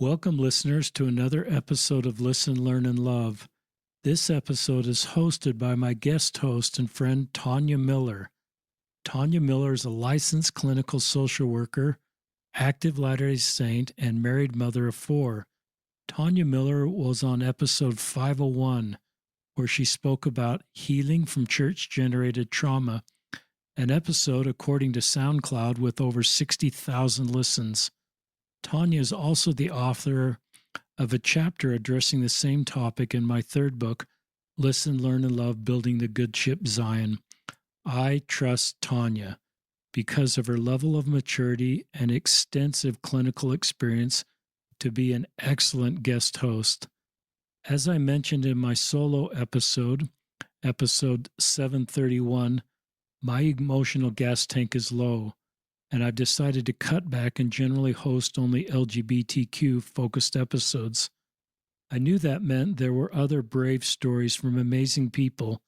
Welcome, listeners, to another episode of Listen, Learn, and Love. This episode is hosted by my guest host and friend, Tanya Miller. Tanya Miller is a licensed clinical social worker, active Latter-day Saint, and married mother of 4. Tanya Miller was on episode 501, where she spoke about healing from church-generated trauma, an episode, according to SoundCloud, with over 60,000 listens. Tanya is also the author of a chapter addressing the same topic in my third book, Listen, Learn, and Love, Building the Good Ship Zion. I trust Tanya because of her level of maturity and extensive clinical experience to be an excellent guest host. As I mentioned in my solo episode 731, my emotional gas tank is low, and I've decided to cut back and generally host only LGBTQ-focused episodes. I knew that meant there were other brave stories from amazing people,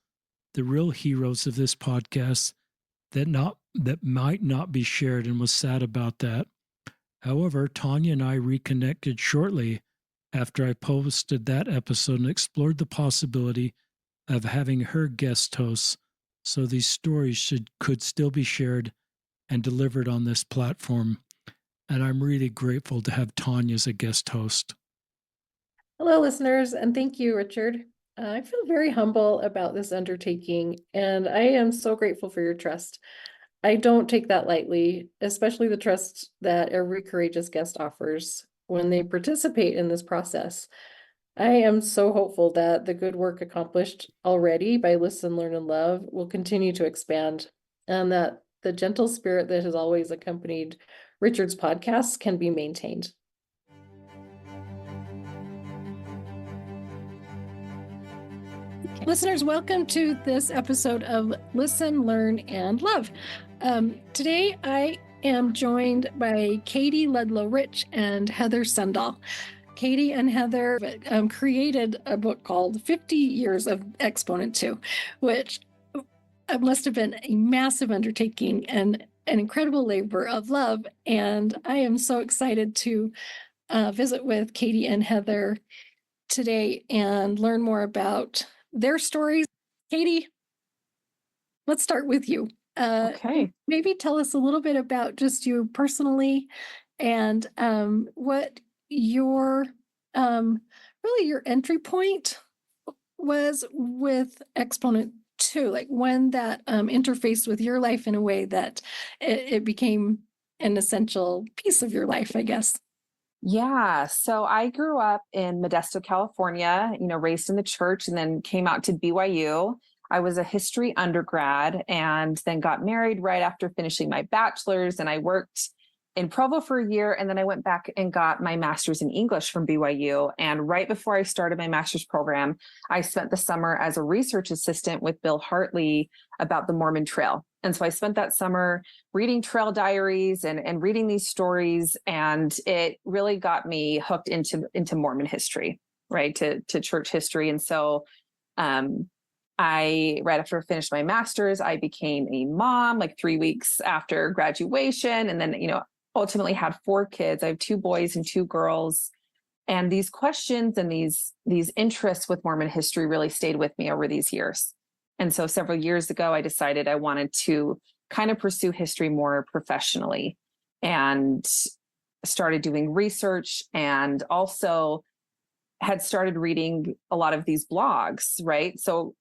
the real heroes of this podcast, that might not be shared, and was sad about that. However, Tanya and I reconnected shortly after I posted that episode and explored the possibility of having her guest hosts, so these stories could still be shared and delivered on this platform. And I'm really grateful to have Tanya as a guest host. Hello, listeners, and thank you, Richard. I feel very humble about this undertaking, and I am so grateful for your trust. I don't take that lightly, especially the trust that every courageous guest offers when they participate in this process. I am so hopeful that the good work accomplished already by Listen, Learn, and Love will continue to expand, and that the gentle spirit that has always accompanied Richard's podcasts can be maintained. Listeners, welcome to this episode of Listen, Learn, and Love. Today I am joined by Katie Ludlow-Rich and Heather Sundahl. Katie and Heather created a book called 50 Years of Exponent 2, which must have been a massive undertaking and an incredible labor of love. And I am so excited to visit with Katie and Heather today and learn more about their stories. Katie, let's start with you. Okay. Maybe tell us a little bit about just you personally and what your really your entry point was with Exponent 2, like when that interfaced with your life in a way that it became an essential piece of your life, I guess. Yeah. So I grew up in Modesto, California, raised in the church, and then came out to BYU. I was a history undergrad and then got married right after finishing my bachelor's. And I worked in Provo for a year. And then I went back and got my master's in English from BYU. And right before I started my master's program, I spent the summer as a research assistant with Bill Hartley about the Mormon Trail. And so I spent that summer reading trail diaries and reading these stories. And it really got me hooked into Mormon history, right, to church history. And so right after I finished my master's, I became a mom like 3 weeks after graduation. And then, ultimately had 4 kids. I have 2 boys and 2 girls. And these questions and these interests with Mormon history really stayed with me over these years. And so several years ago, I decided I wanted to kind of pursue history more professionally and started doing research, and also had started reading a lot of these blogs, right? So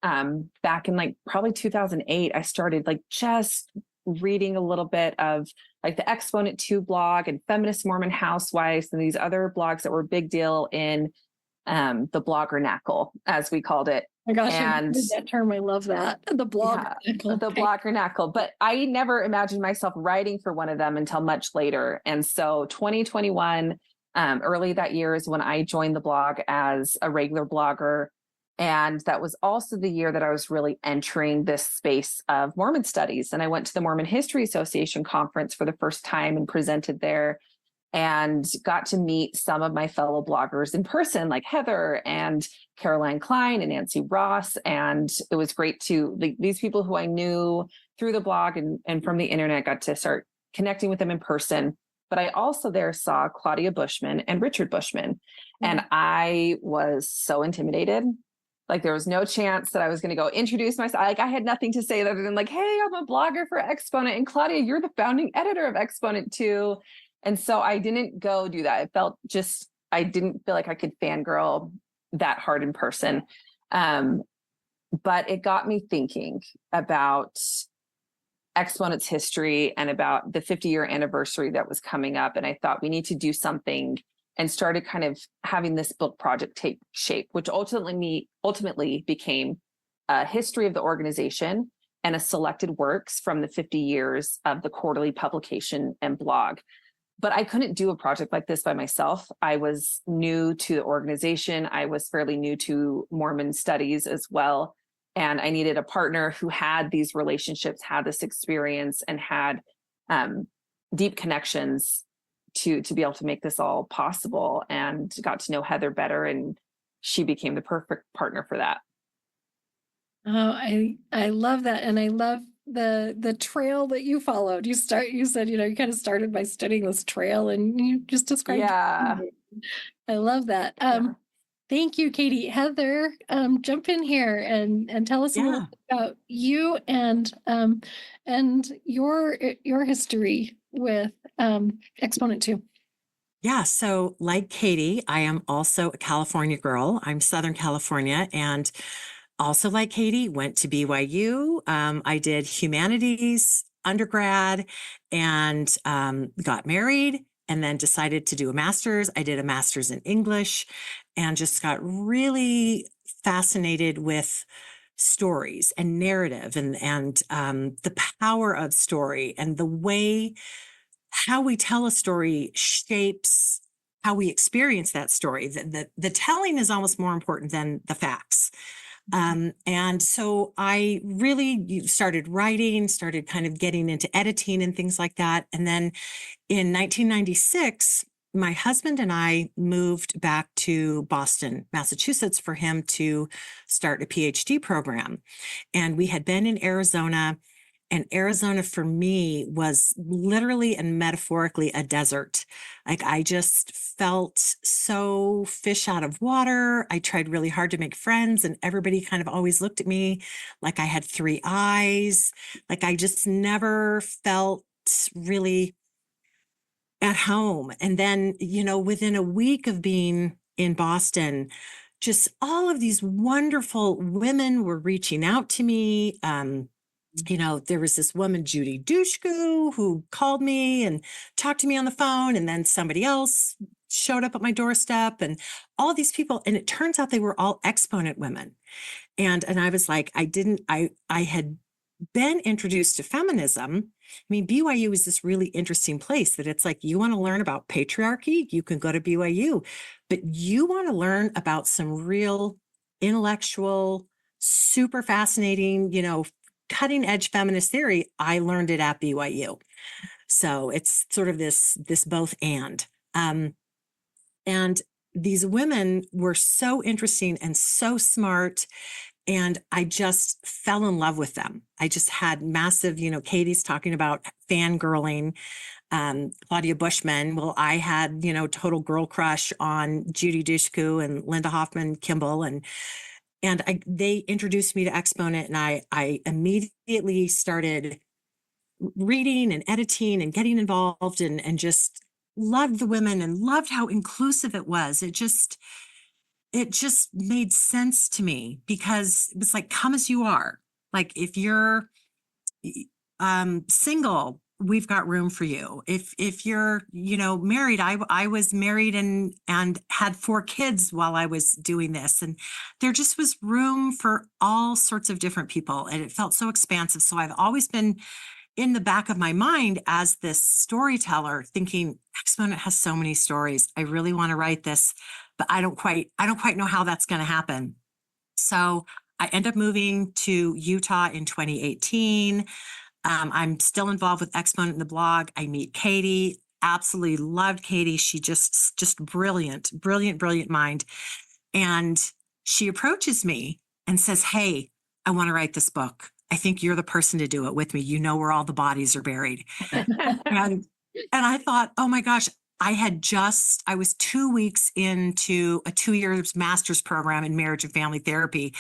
back in probably 2008, I started just reading a little bit of the Exponent 2 blog and Feminist Mormon Housewives and these other blogs that were a big deal in the bloggernacle, as we called it. Oh my gosh, and that term, I love that. The bloggernacle. Yeah, the bloggernacle. But I never imagined myself writing for one of them until much later. And so 2021, early that year is when I joined the blog as a regular blogger. And that was also the year that I was really entering this space of Mormon studies. And I went to the Mormon History Association conference for the first time and presented there, and got to meet some of my fellow bloggers in person, like Heather and Caroline Klein and Nancy Ross. And it was great to, these people who I knew through the blog and from the internet, got to start connecting with them in person but I also there saw Claudia Bushman and Richard Bushman. And I was so intimidated. Like there was no chance that I was going to go introduce myself. Like I had nothing to say other than like, hey, I'm a blogger for Exponent. And Claudia, you're the founding editor of Exponent too. And so I didn't go do that. I didn't feel like I could fangirl that hard in person. But it got me thinking about Exponent's history and about the 50-year anniversary that was coming up. And I thought we need to do something, and started kind of having this book project take shape, which ultimately became a history of the organization and a selected works from the 50 years of the quarterly publication and blog. But I couldn't do a project like this by myself. I was new to the organization. I was fairly new to Mormon studies as well. And I needed a partner who had these relationships, had this experience, and had deep connections to be able to make this all possible, and got to know Heather better. And she became the perfect partner for that. Oh, I love that. And I love the trail that you followed. You said, you kind of started by studying this trail, and you just described. Yeah. I love that. Thank you, Katie. Heather, jump in here and tell us a little bit about you and your history with Exponent 2. Yeah. So like Katie, I am also a California girl. I'm Southern California, and also like Katie, went to BYU. I did humanities undergrad and got married, and then decided to do a master's. I did a master's in English and just got really fascinated with stories and narrative and the power of story, and the way how we tell a story shapes how we experience that story. The telling is almost more important than the facts. And so I really started writing, started kind of getting into editing and things like that. And then in 1996, my husband and I moved back to Boston, Massachusetts, for him to start a PhD program. And we had been in Arizona. And Arizona for me was literally and metaphorically a desert. Like I just felt so fish out of water. I tried really hard to make friends, and everybody kind of always looked at me like I had three eyes. Like I just never felt really at home. And then, within a week of being in Boston, just all of these wonderful women were reaching out to me. There was this woman, Judy Dushku, who called me and talked to me on the phone. And then somebody else showed up at my doorstep, and all these people. And it turns out they were all Exponent women. And I was like, I had been introduced to feminism. I mean, BYU is this really interesting place that it's like, you want to learn about patriarchy, you can go to BYU, but you want to learn about some real intellectual, super fascinating, cutting edge feminist theory. I learned it at BYU. So it's sort of this both and these women were so interesting and so smart. And I just fell in love with them. I just had massive, Katie's talking about fangirling, Claudia Bushman. Well, I had, total girl crush on Judy Dushku and Linda Hoffman Kimball. And they introduced me to Exponent, and I immediately started reading and editing and getting involved, and just loved the women and loved how inclusive it was. It just made sense to me, because it was like, come as you are. Like if you're single, we've got room for you. If you're, married, I was married and had 4 kids while I was doing this. And there just was room for all sorts of different people. And it felt so expansive. So I've always been in the back of my mind as this storyteller, thinking Exponent has so many stories. I really want to write this, but I don't quite know how that's going to happen. So I end up moving to Utah in 2018. I'm still involved with Exponent in the blog. I meet Katie. Absolutely loved Katie. She just brilliant mind. And she approaches me and says, "Hey, I want to write this book. I think you're the person to do it with me. You know where all the bodies are buried." And And I thought, oh my gosh, I was 2 weeks into a 2 year master's program in marriage and family therapy.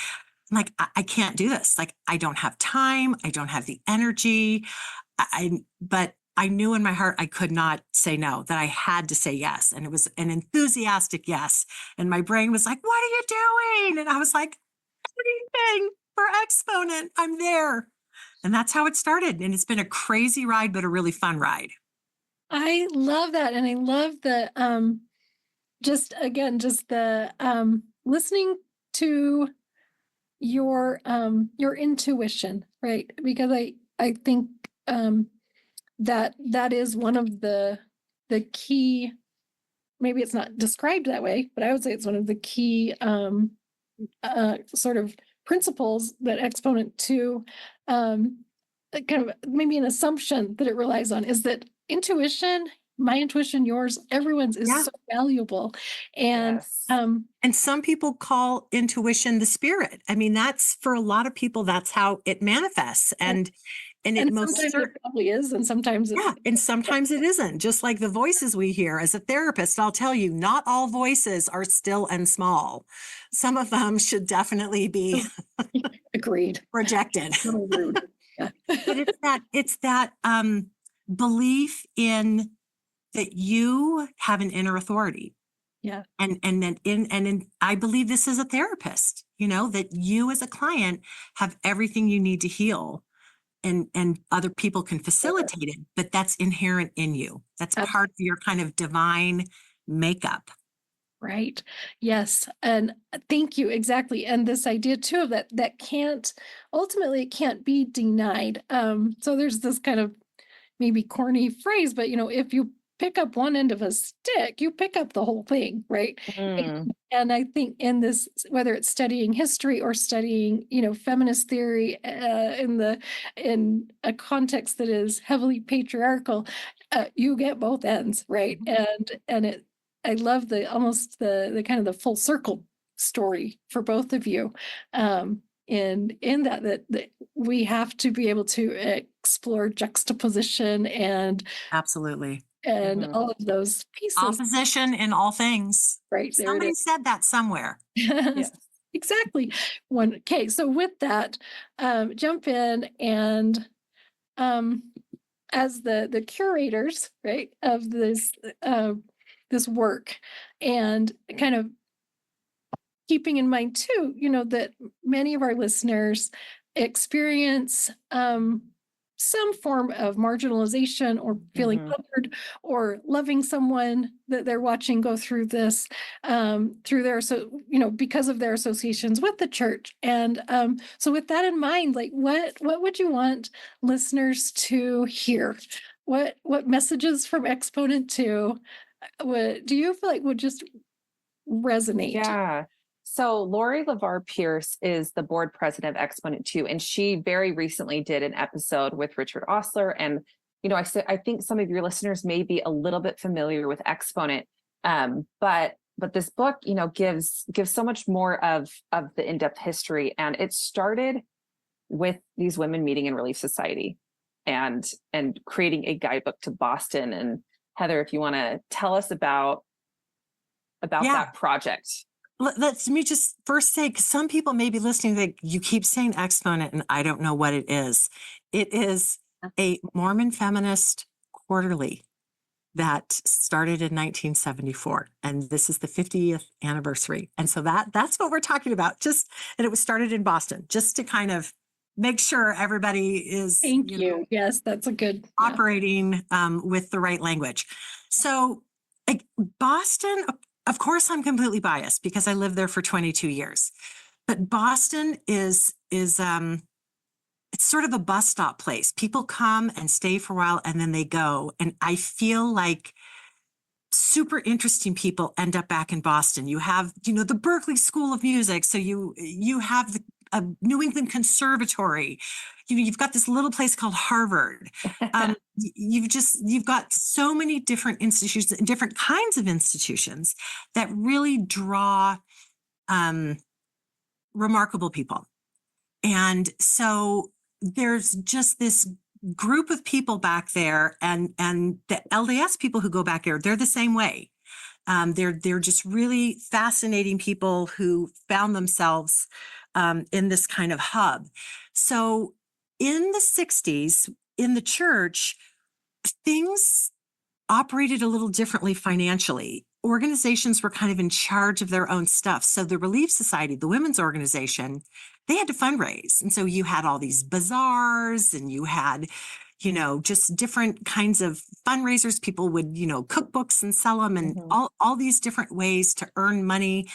I'm like, I can't do this. Like, I don't have time. I don't have the energy. But I knew in my heart I could not say no, that I had to say yes. And it was an enthusiastic yes. And my brain was like, what are you doing? And I was like, everything for Exponent. I'm there. And that's how it started. And it's been a crazy ride, but a really fun ride. I love that. And I love the just again, just the listening to your intuition, right? Because I think that is one of the key, maybe it's not described that way, but I would say it's one of the key sort of principles that Exponent 2 kind of maybe an assumption that it relies on is that intuition, my intuition, yours, everyone's is Yeah. so valuable. And Yes. And some people call intuition the spirit. I mean, that's for a lot of people, that's how it manifests. And it most sometimes certainly, it probably is, and sometimes it's yeah, and sometimes it isn't. Just like the voices we hear as a therapist, I'll tell you, not all voices are still and small. Some of them should definitely be agreed. rejected. A little rude. Yeah. But it's that belief in that you have an inner authority. Yeah. And I believe this as a therapist, that you as a client have everything you need to heal, and other people can facilitate it, but that's inherent in you. That's part of your kind of divine makeup. Right. Yes. And thank you. Exactly. And this idea too of that can't ultimately it can't be denied. So there's this kind of maybe corny phrase, but if you pick up one end of a stick, you pick up the whole thing, right? Mm. And I think in this, whether it's studying history or studying, feminist theory in a context that is heavily patriarchal, you get both ends, right? And I love the kind of the full circle story for both of you. In that we have to be able to explore juxtaposition and Absolutely. Mhm. all of those pieces. Opposition in all things. Right there it Somebody is. said that somewhere. Yes. Exactly. Okay, so with that, jump in and as the curators, right, of this work, and kind of keeping in mind too, that many of our listeners experience some form of marginalization or feeling Mhm. othered or loving someone that they're watching go through this through their because of their associations with the church. And so with that in mind, like what would you want listeners to hear? What messages from Exponent 2 do you feel like would just resonate? Yeah. So Lori LeVar Pierce is the board president of Exponent 2, and she very recently did an episode with Richard Osler. And I think some of your listeners may be a little bit familiar with Exponent, but this book, gives so much more of the in-depth history, and it started with these women meeting in Relief Society, and creating a guidebook to Boston. And Heather, if you want to tell us about Yeah. that project. Let me just first say, because some people may be listening, like, you keep saying Exponent, and I don't know what it is. It is a Mormon feminist quarterly that started in 1974, and this is the 50th anniversary. And so that's what we're talking about. And it was started in Boston, just to kind of make sure everybody is Thank you. Yes, that's a good operating with the right language. So, like, Boston, of course, I'm completely biased because I lived there for 22 years. But Boston is it's sort of a bus stop place. People come and stay for a while and then they go. And I feel like super interesting people end up back in Boston. You have, the Berklee School of Music. So you have the New England Conservatory. You've got this little place called Harvard. You've got so many different institutions, different kinds of institutions that really draw remarkable people. And so there's just this group of people back there, and the LDS people who go back there, they're the same way. They're just really fascinating people who found themselves in this kind of hub. So in the 60s, in the church, things operated a little differently financially. Organizations were kind of in charge of their own stuff. So the Relief Society, the women's organization, they had to fundraise. And so you had all these bazaars, and you had, just different kinds of fundraisers. People would, cook books and sell them, and all these different ways to earn money.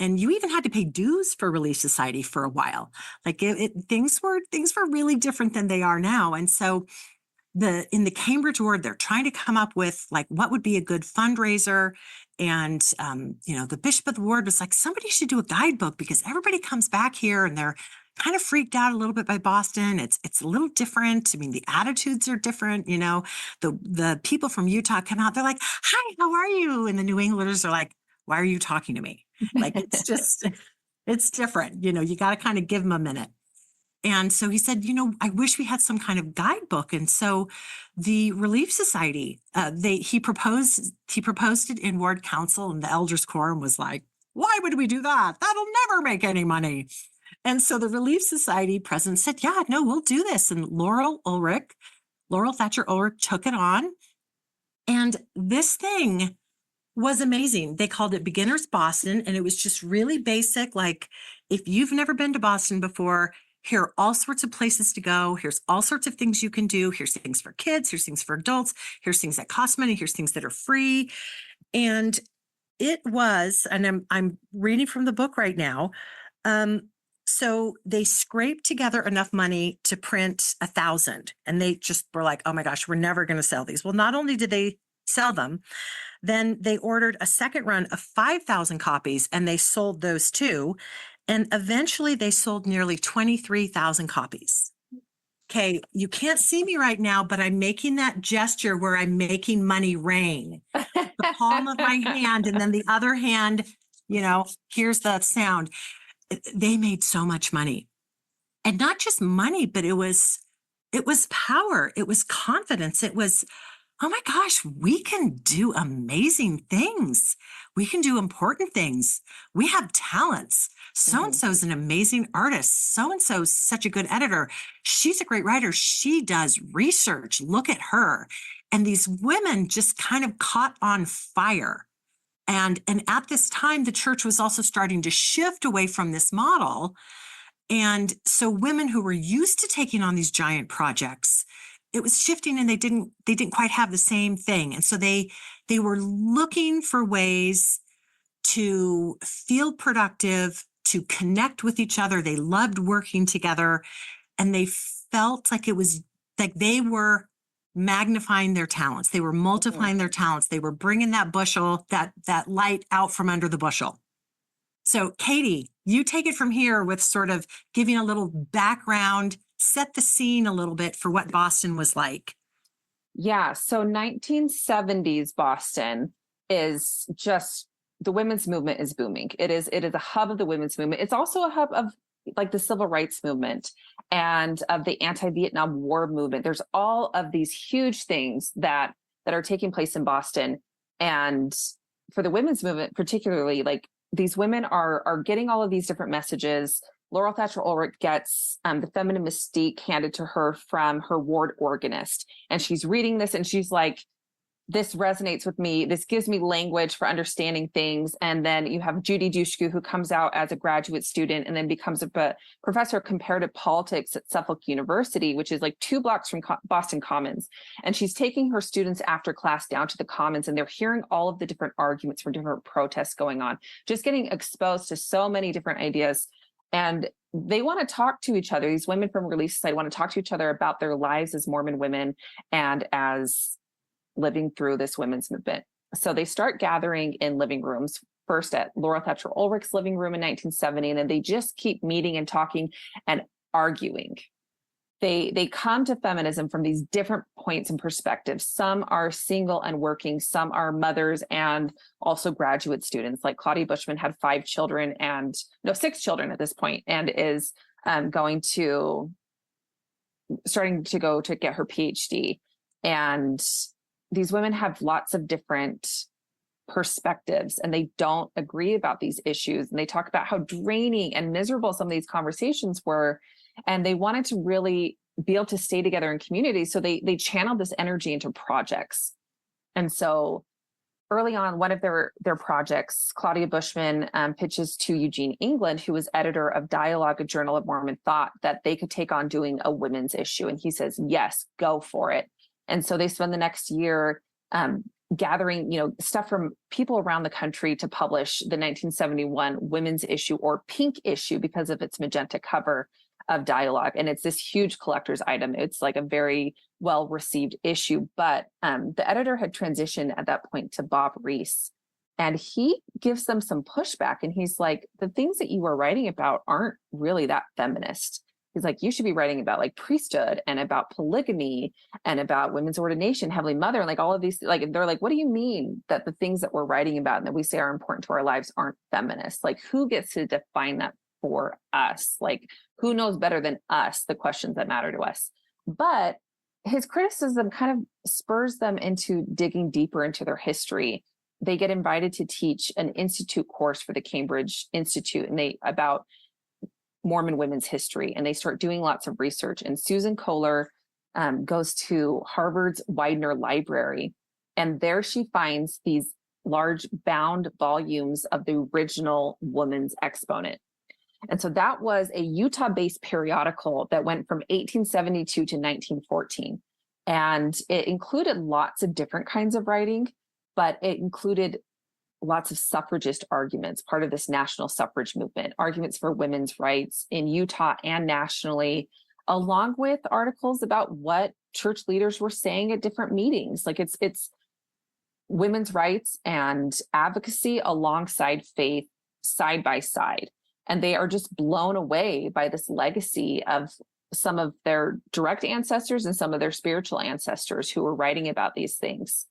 And you even had to pay dues for Relief Society for a while. Like things were really different than they are now. And so in the Cambridge ward, they're trying to come up with like what would be a good fundraiser. And, the bishop of the ward was like, somebody should do a guidebook, because everybody comes back here and they're kind of freaked out a little bit by Boston. It's a little different. I mean, the attitudes are different. The people from Utah come out, they're like, hi, how are you? And the New Englanders are like, why are you talking to me? Like, it's different. You got to kind of give them a minute. And so he said, I wish we had some kind of guidebook. And so the Relief Society, he proposed it in ward council, and the elders quorum was like, why would we do that? That'll never make any money. And so the Relief Society president said, yeah, no, we'll do this. And Laurel Thatcher Ulrich took it on. And this thing was amazing. They called it Beginners Boston. And it was just really basic. Like, if you've never been to Boston before, here are all sorts of places to go. Here's all sorts of things you can do. Here's things for kids. Here's things for adults. Here's things that cost money. Here's things that are free. And it was, and I'm reading from the book right now. So they scraped together enough money to print 1,000, and they just were like, oh my gosh, we're never going to sell these. Well, not only did they sell them, then they ordered a second run of 5,000 copies, and they sold those too. And eventually they sold nearly 23,000 copies. Okay, you can't see me right now, but I'm making that gesture where I'm making money rain. The palm of my hand, and then the other hand, here's the sound. They made so much money. And not just money, but it was power. It was confidence. It was, oh my gosh, we can do amazing things. We can do important things. We have talents. So-and-so is an amazing artist. So-and-so is such a good editor. She's a great writer. She does research. Look at her. And these women just kind of caught on fire. And at this time, the church was also starting to shift away from this model. And so women who were used to taking on these giant projects, it was shifting, and they didn't quite have the same thing. And so they were looking for ways to feel productive, to connect with each other. They loved working together, and they felt like it was like they were magnifying their talents. They were multiplying their talents. They were bringing that bushel, that light out from under the bushel. So Katie, you take it from here with sort of giving a little background, set the scene a little bit for what Boston was like. Yeah. So 1970s Boston is just, the women's movement is booming. It is a hub of the women's movement. It's also a hub of like the civil rights movement and of the anti-Vietnam War movement. There's all of these huge things that are taking place in Boston. And for the women's movement, particularly, like these women are getting all of these different messages. Laurel Thatcher Ulrich gets the feminine mystique handed to her from her ward organist. And she's reading this and she's like, this resonates with me. This gives me language for understanding things. And then you have Judy Dushku, who comes out as a graduate student and then becomes a professor of comparative politics at Suffolk University, which is like 2 blocks from Boston Commons. And she's taking her students after class down to the Commons, and they're hearing all of the different arguments for different protests going on, just getting exposed to so many different ideas. And they want to talk to each other. These women from Relief Society want to talk to each other about their lives as Mormon women and as living through this women's movement. So they start gathering in living rooms, first at Laurel Thatcher Ulrich's living room in 1970, and then they just keep meeting and talking and arguing. They come to feminism from these different points and perspectives. Some are single and working, some are mothers and also graduate students. Like Claudia Bushman had 6 children at this point, and is going to starting to go to get her PhD. And these women have lots of different perspectives and they don't agree about these issues. And they talk about how draining and miserable some of these conversations were. And they wanted to really be able to stay together in community. So they channeled this energy into projects. And so early on, one of their projects, Claudia Bushman pitches to Eugene England, who was editor of Dialogue, a Journal of Mormon Thought, that they could take on doing a women's issue. And he says, yes, go for it. And so they spend the next year gathering, stuff from people around the country to publish the 1971 women's issue, or pink issue, because of its magenta cover of Dialogue. And it's this huge collector's item. It's like a very well-received issue, but the editor had transitioned at that point to Bob Reese, and he gives them some pushback. And he's like, the things that you are writing about aren't really that feminist. He's like, you should be writing about like priesthood and about polygamy and about women's ordination, Heavenly Mother, and like all of these, like, they're like, what do you mean that the things that we're writing about and that we say are important to our lives aren't feminist? Like, who gets to define that for us? Like, who knows better than us the questions that matter to us? But his criticism kind of spurs them into digging deeper into their history. They get invited to teach an institute course for the Cambridge Institute, and about Mormon women's history, and they start doing lots of research. And Susan Kohler goes to Harvard's Widener Library, and there she finds these large bound volumes of the original Woman's Exponent. And so that was a Utah-based periodical that went from 1872 to 1914. And it included lots of different kinds of writing, but it included lots of suffragist arguments, part of this national suffrage movement, arguments for women's rights in Utah and nationally, along with articles about what church leaders were saying at different meetings. Like it's women's rights and advocacy alongside faith, side by side. And they are just blown away by this legacy of some of their direct ancestors and some of their spiritual ancestors who were writing about these things.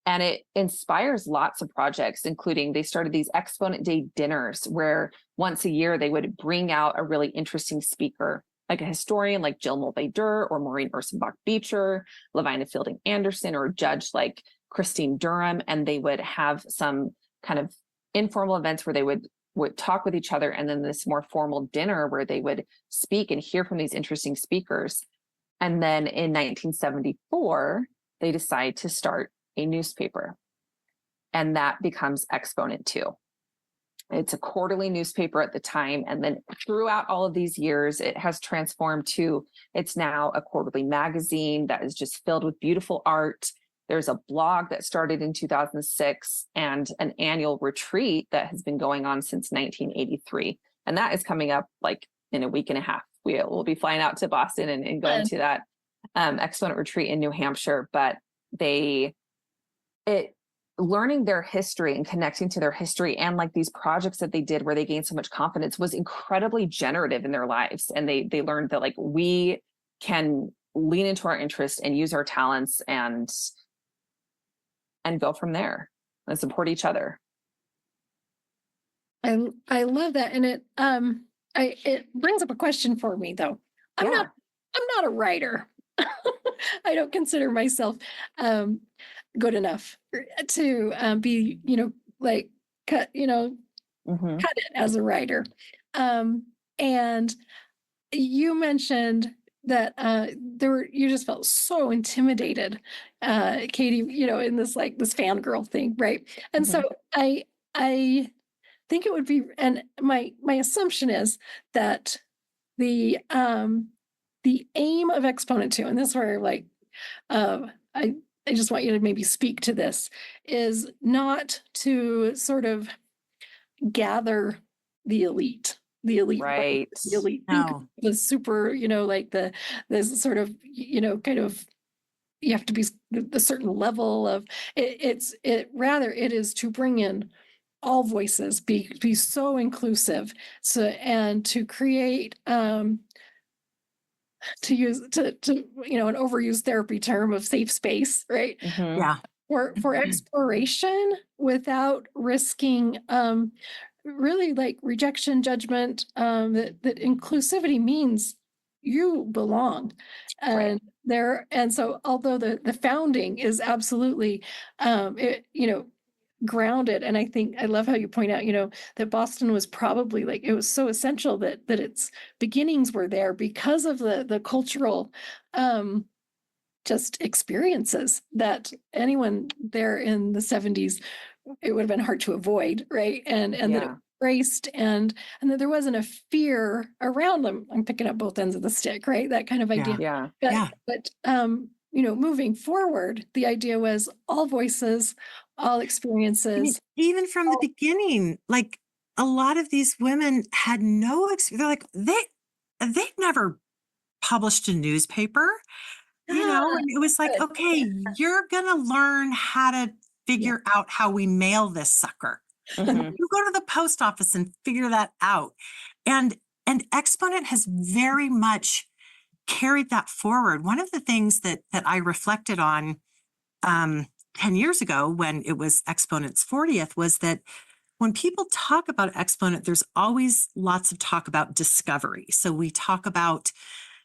And it inspires lots of projects, including they started these Exponent Day dinners where once a year they would bring out a really interesting speaker, like a historian like Jill Mulvey-Durr or Maureen Ursenbach Beecher, Lavina Fielding Anderson, or a judge like Christine Durham. And they would have some kind of informal events where they would talk with each other, and then this more formal dinner where they would speak and hear from these interesting speakers. And then in 1974, they decide to start a newspaper, and that becomes Exponent 2. It's a quarterly newspaper at the time, and then throughout all of these years, it has transformed to, it's now a quarterly magazine that is just filled with beautiful art. There's a blog that started in 2006 and an annual retreat that has been going on since 1983. And that is coming up like in a week and a half. We'll be flying out to Boston and going to that Exponent retreat in New Hampshire. But learning their history and connecting to their history, and like these projects that they did where they gained so much confidence, was incredibly generative in their lives. And they learned that like we can lean into our interests and use our talents and go from there and support each other. I love that. And it brings up a question for me though. I'm not a writer. I don't consider myself good enough to be, cut it as a writer. And you mentioned that you just felt so intimidated, Katie, in this this fangirl thing, right? And so I think it would be, and my assumption is that the aim of Exponent 2, and this is where I just want you to maybe speak to this, is not to sort of gather the elite, right? The elite, No. the super, this sort of, kind of, you have to be the certain level of it. Rather, it is to bring in all voices, be so inclusive, and to create to use an overused therapy term of safe space, right? Yeah. For exploration without risking really rejection, judgment. That inclusivity means you belong. Right. And and so although the founding is absolutely grounded, and I think I love how you point out, that Boston was probably like, it was so essential that its beginnings were there because of the cultural um just experiences that anyone there in the 70s, it would have been hard to avoid, right? And that it Yeah. embraced, and that there wasn't a fear around them. I'm picking up both ends of the stick, right? That kind of Yeah. idea. Yeah. But Yeah. moving forward, the idea was all voices, all I mean, experiences. even from the beginning, like a lot of these women had no they're like they'd never published a newspaper, Ah, and it was like, good. okay, you're gonna learn how to Yeah. figure out how we mail this sucker. Hmm. You go to the post office and figure that out. And Exponent has very much carried that forward. One of the things that I reflected on um 10 years ago when it was Exponent's 40th was that when people talk about Exponent, there's always lots of talk about discovery. So we talk about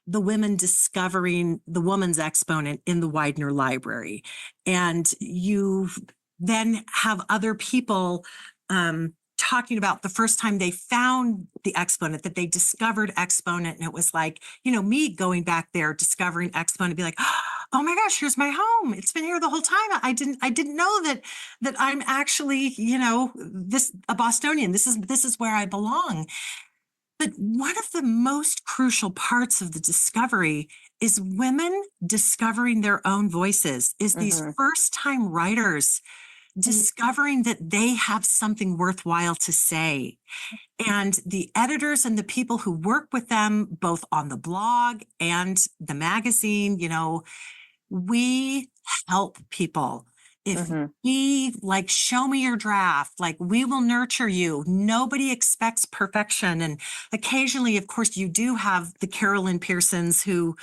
the women discovering the woman's exponent in the Widener Library. And you then have other people talking about the first time they found the exponent, that they discovered exponent. And it was like, me going back there, discovering exponent, be like, oh my gosh, here's my home. It's been here the whole time. I didn't know that I'm actually, a Bostonian. This is where I belong. But one of the most crucial parts of the discovery is women discovering their own voices, is these Hmm. first time writers discovering that they have something worthwhile to say. And the editors and the people who work with them, both on the blog and the magazine, we help people. If Hmm. we like, show me your draft, like we will nurture you. Nobody expects perfection. And occasionally, of course, you do have the Carolyn Pearsons who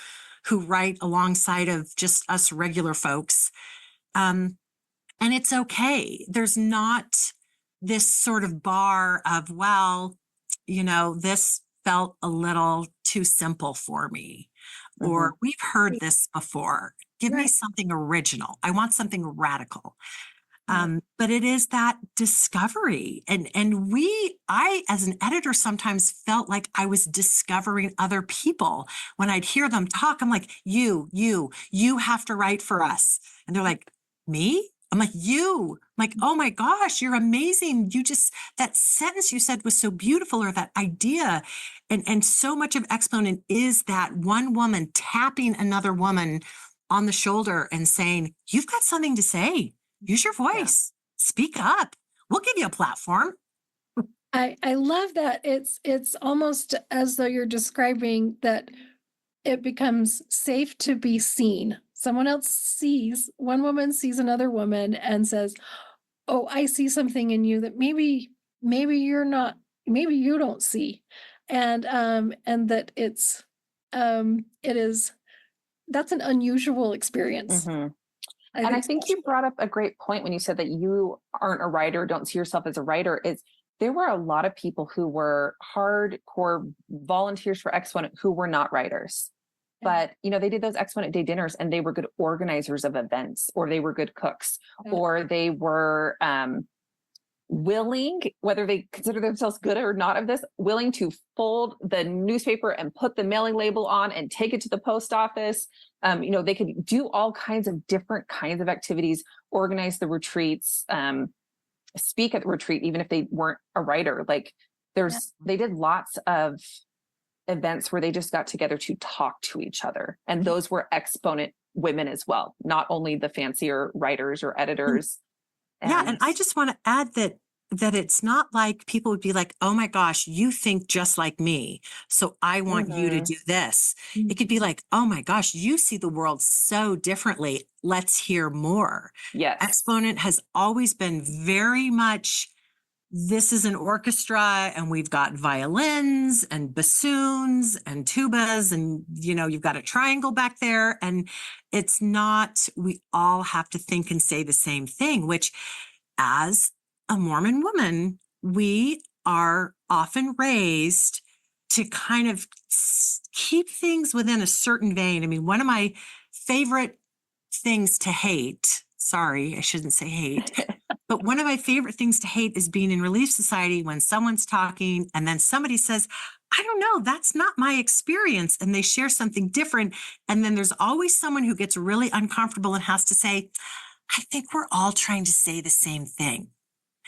write alongside of just us regular folks. And it's okay. There's not this sort of bar of, well, this felt a little too simple for me, Hmm. or we've heard this before. Give me Right. something original. I want something radical. Yeah. But it is that discovery. And I, as an editor, sometimes felt like I was discovering other people. When I'd hear them talk, I'm like, you have to write for us. And they're like, me? I'm like, you. I'm like, oh my gosh, you're amazing. That sentence you said was so beautiful, or that idea. And so much of Exponent is that one woman tapping another woman on the shoulder and saying, you've got something to say. Use your Yeah. voice. Speak up. We'll give you a platform. I love that. It's almost as though you're describing that it becomes safe to be seen. One woman sees another woman and says, "Oh, I see something in you that maybe you're not, maybe you don't see." And that it is, that's an unusual experience. Hmm. I And I think think you brought up a great point when you said that you aren't a writer, don't see yourself as a writer. Is there were a lot of people who were hardcore volunteers for Exponent who were not writers. Yeah. But they did those Exponent Day dinners, and they were good organizers of events, or they were good cooks, Yeah. or they were willing, whether they consider themselves good or not of this, willing to fold the newspaper and put the mailing label on and take it to the post office. They could do all kinds of different kinds of activities, organize the retreats, speak at the retreat, even if they weren't a writer. Like they did lots of events where they just got together to talk to each other. And those were Exponent women as well, not only the fancier writers or editors. Yeah. And I just want to add that it's not like people would be like, oh my gosh, you think just like me, so I want you to Mhm. do this. It could be like, oh my gosh, you see the world so differently. Let's hear more. Yes. Exponent has always been very much, this is an orchestra, and we've got violins and bassoons and tubas, and you've got a triangle back there. And it's not, we all have to think and say the same thing, which, as a Mormon woman, we are often raised to kind of keep things within a certain vein. I mean, one of my favorite things to hate, sorry, I shouldn't say hate, but one of my favorite things to hate is being in Relief Society when someone's talking and then somebody says, I don't know, that's not my experience. And they share something different. And then there's always someone who gets really uncomfortable and has to say, I think we're all trying to say the same thing.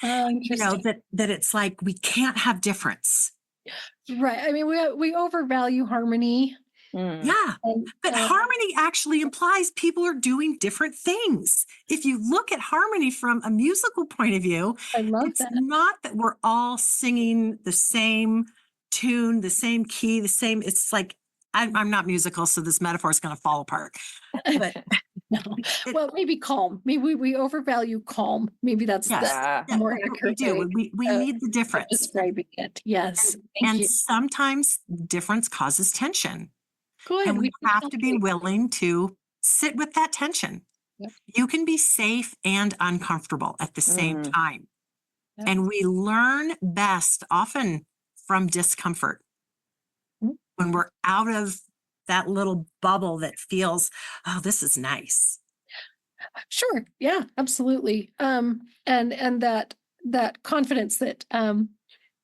Oh, You know, interesting. that it's like, we can't have difference. Right. I mean, we overvalue harmony. Mm. Yeah. And, But harmony actually implies people are doing different things. If you look at harmony from a musical point of view, I love it's that. not that we're all singing the same tune, the same key, the same. It's like, I'm not musical, so this metaphor is going to fall apart. But No. it- Well, maybe calm. Maybe we overvalue calm. Maybe that's yes, Yeah. the more that's what we accurate do. way We of need the difference. describing it. Yes. Thank And you. sometimes difference causes tension. Good. And we can have to be help you. willing to sit with that tension. Yep. You can be safe and uncomfortable at the same Mhm. time. Yep. And we learn best often from discomfort. Mhm. When we're out of that little bubble that feels, oh, this is nice. Sure. Yeah, absolutely. And that confidence that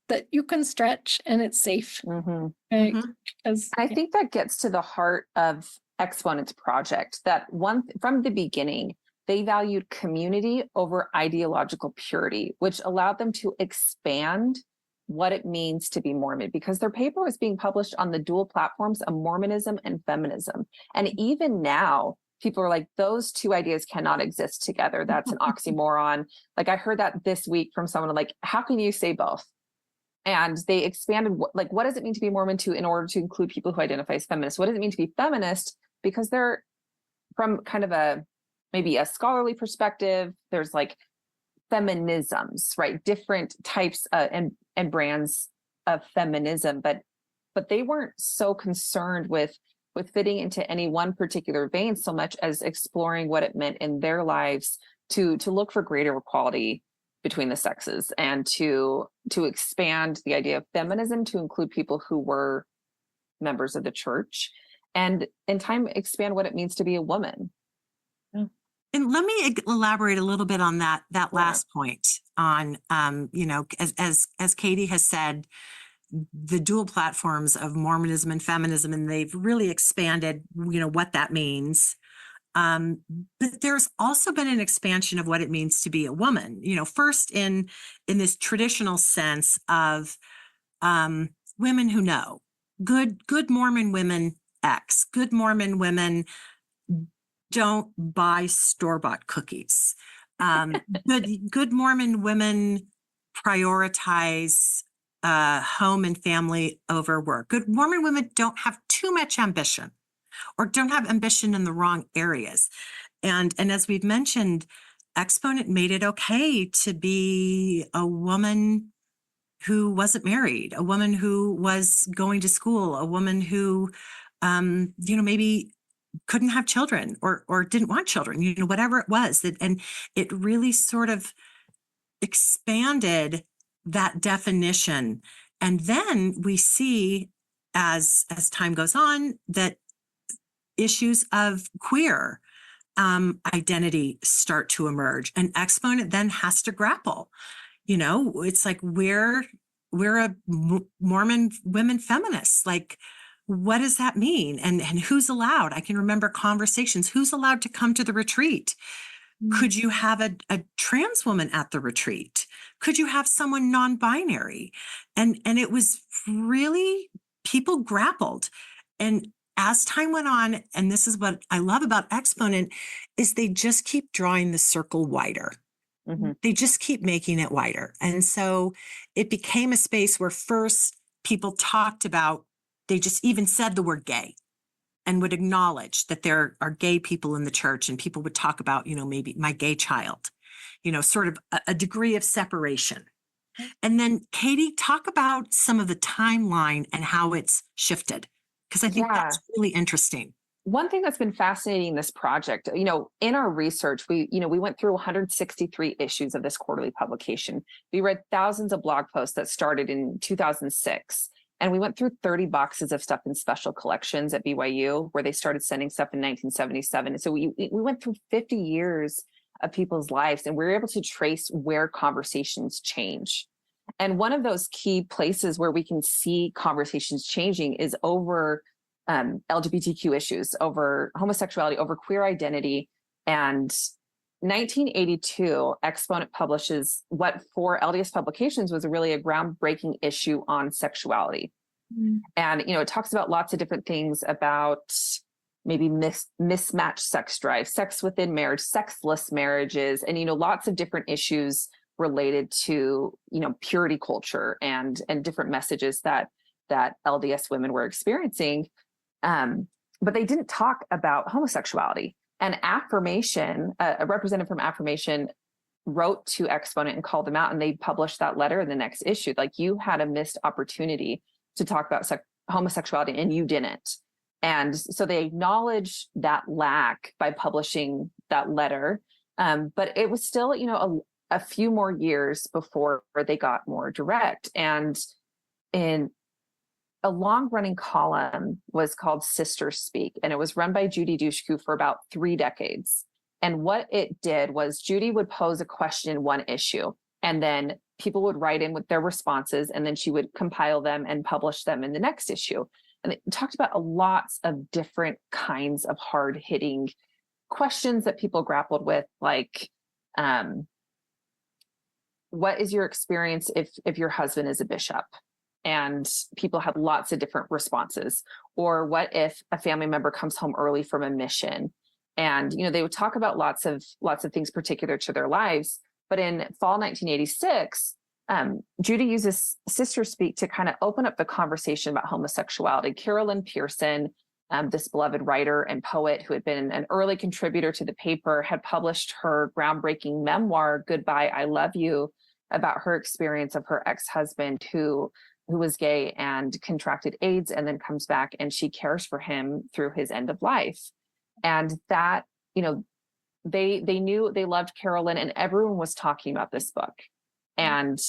that you can stretch and it's safe. Mhm. Right. Mhm. Because I think that gets to the heart of Exponent's project, that one from the beginning, they valued community over ideological purity, which allowed them to expand what it means to be Mormon, because their paper was being published on the dual platforms of Mormonism and feminism. And even now, people are like, those two ideas cannot exist together. That's an oxymoron. Like, I heard that this week from someone, like, how can you say both? And they expanded what does it mean to be Mormon in order to include people who identify as feminists? What does it mean to be feminist? Because they're from kind of maybe a scholarly perspective, there's like feminisms, right? Different types and brands of feminism, but they weren't so concerned with fitting into any one particular vein so much as exploring what it meant in their lives to look for greater equality between the sexes, and to expand the idea of feminism to include people who were members of the church, and in time expand what it means to be a woman. And let me elaborate a little bit on that Yeah. last point on, you know, as Katie has said, the dual platforms of Mormonism and feminism, and they've really expanded, you know, what that means. But there's also been an expansion of what it means to be a woman, you know, first in this traditional sense of women who know, good Mormon women X, good Mormon women don't buy store-bought cookies. Good Mormon women prioritize home and family over work. Good Mormon women don't have too much ambition, or don't have ambition in the wrong areas. And as we've mentioned, Exponent made it okay to be a woman who wasn't married, a woman who was going to school, a woman who, you know, maybe couldn't have children or didn't want children, you know, whatever it was. And it really sort of expanded that definition. And then we see, as time goes on, that issues of queer identity start to emerge, and Exponent then has to grapple. You know, it's like we're a Mormon women feminists. Like, what does that mean? And who's allowed? I can remember conversations. Who's allowed to come to the retreat? Could you have a trans woman at the retreat? Could you have someone non-binary? And it was really, people grappled. And as time went on, and this is what I love about Exponent, is they just keep drawing the circle wider. Mhm. They just keep making it wider. And so it became a space where first people talked about, they just even said the word gay and would acknowledge that there are gay people in the church, and people would talk about, you know, maybe my gay child, you know, sort of a degree of separation. And then Katie, talk about some of the timeline and how it's shifted, because I think Yeah. that's really interesting. One thing that's been fascinating in this project, you know, in our research, we went through 163 issues of this quarterly publication. We read thousands of blog posts that started in 2006. And we went through 30 boxes of stuff in special collections at BYU, where they started sending stuff in 1977. And so we went through 50 years of people's lives, and we were able to trace where conversations change. And one of those key places where we can see conversations changing is over LGBTQ issues, over homosexuality, over queer identity. And 1982, Exponent publishes what for LDS publications was really a groundbreaking issue on sexuality. And, it talks about lots of different things about maybe mismatched sex drive, sex within marriage, sexless marriages, and, lots of different issues related to, purity culture and different messages that LDS women were experiencing. But they didn't talk about homosexuality. And Affirmation, a representative from Affirmation, wrote to Exponent and called them out, and they published that letter in the next issue. Like, you had a missed opportunity to talk about homosexuality, and you didn't. And so they acknowledged that lack by publishing that letter. But it was still, a few more years before they got more direct. And in a long-running column was called Sisters Speak, and it was run by Judy Dushku for about 3 decades. And what it did was Judy would pose a question in one issue, and then people would write in with their responses, and then she would compile them and publish them in the next issue. And it talked about lots of different kinds of hard-hitting questions that people grappled with, like, what is your experience if your husband is a bishop? And people had lots of different responses. Or what if a family member comes home early from a mission? And, they would talk about lots of things particular to their lives. But in fall 1986, Judy uses Sister Speak to kind of open up the conversation about homosexuality. Carolyn Pearson, this beloved writer and poet who had been an early contributor to the paper, had published her groundbreaking memoir, Goodbye, I Love You, about her experience of her ex-husband who was gay and contracted AIDS, and then comes back and she cares for him through his end of life. And that, they knew, they loved Carolyn, and everyone was talking about this book. And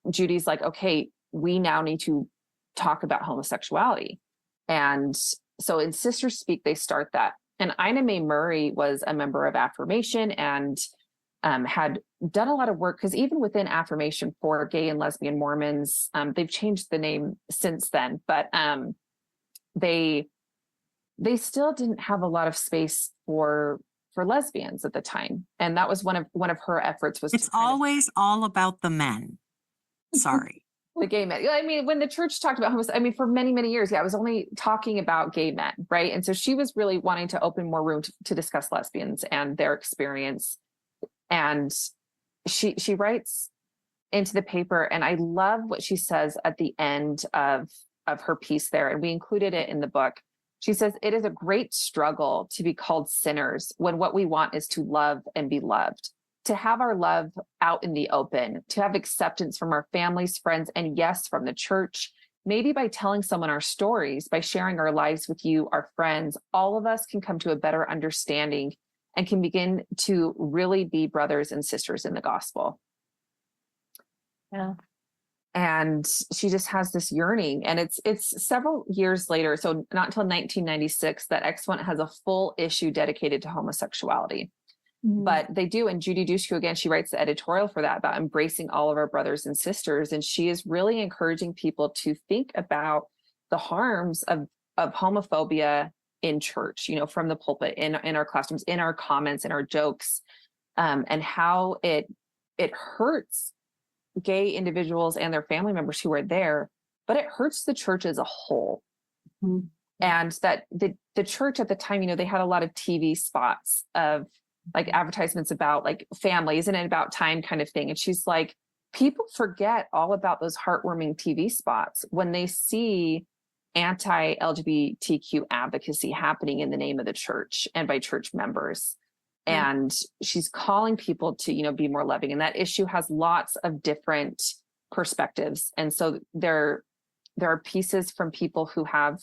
Judy's like, okay, we now need to talk about homosexuality. And so in Sisters Speak, they start that. And Ina Mae Murray was a member of Affirmation and had done a lot of work, because even within Affirmation for gay and lesbian Mormons, they've changed the name since then, but they still didn't have a lot of space for lesbians at the time. And that was one of her efforts. Was it's always all about the men. Sorry. The gay men. I mean, when the church talked about homosexuality, for many, many years, it was only talking about gay men, right? And so she was really wanting to open more room to discuss lesbians and their experience. And she writes into the paper, and I love what she says at the end of her piece there, and we included it in the book. She says, "It is a great struggle to be called sinners when what we want is to love and be loved, to have our love out in the open, to have acceptance from our families, friends, and yes, from the church. Maybe by telling someone our stories, by sharing our lives with you, our friends, all of us can come to a better understanding and can begin to really be brothers and sisters in the gospel." Yeah. And she just has this yearning, and it's several years later, so not until 1996, that Exponent has a full issue dedicated to homosexuality. But they do, and Judy Dushku, again, she writes the editorial for that, about embracing all of our brothers and sisters, and she is really encouraging people to think about the harms of homophobia in church, from the pulpit, in our classrooms, in our comments, in our jokes, and how it hurts gay individuals and their family members who are there, but it hurts the church as a whole. And that the church at the time, they had a lot of TV spots of like advertisements about like families and about time kind of thing. And she's like, people forget all about those heartwarming TV spots when they see anti-LGBTQ advocacy happening in the name of the church and by church members. And she's calling people to, be more loving. And that issue has lots of different perspectives. And so there are pieces from people who have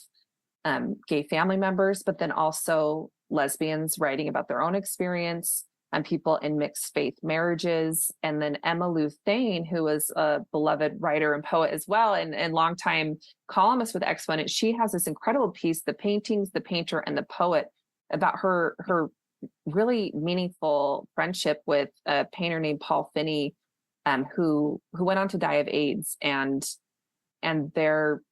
gay family members, but then also lesbians writing about their own experience. people in mixed faith marriages. And then Emma Lou Thane, who was a beloved writer and poet as well, and longtime columnist with Exponent, she has this incredible piece, The Paintings, the Painter, and the Poet, about her really meaningful friendship with a painter named Paul Finney, who went on to die of AIDS, and their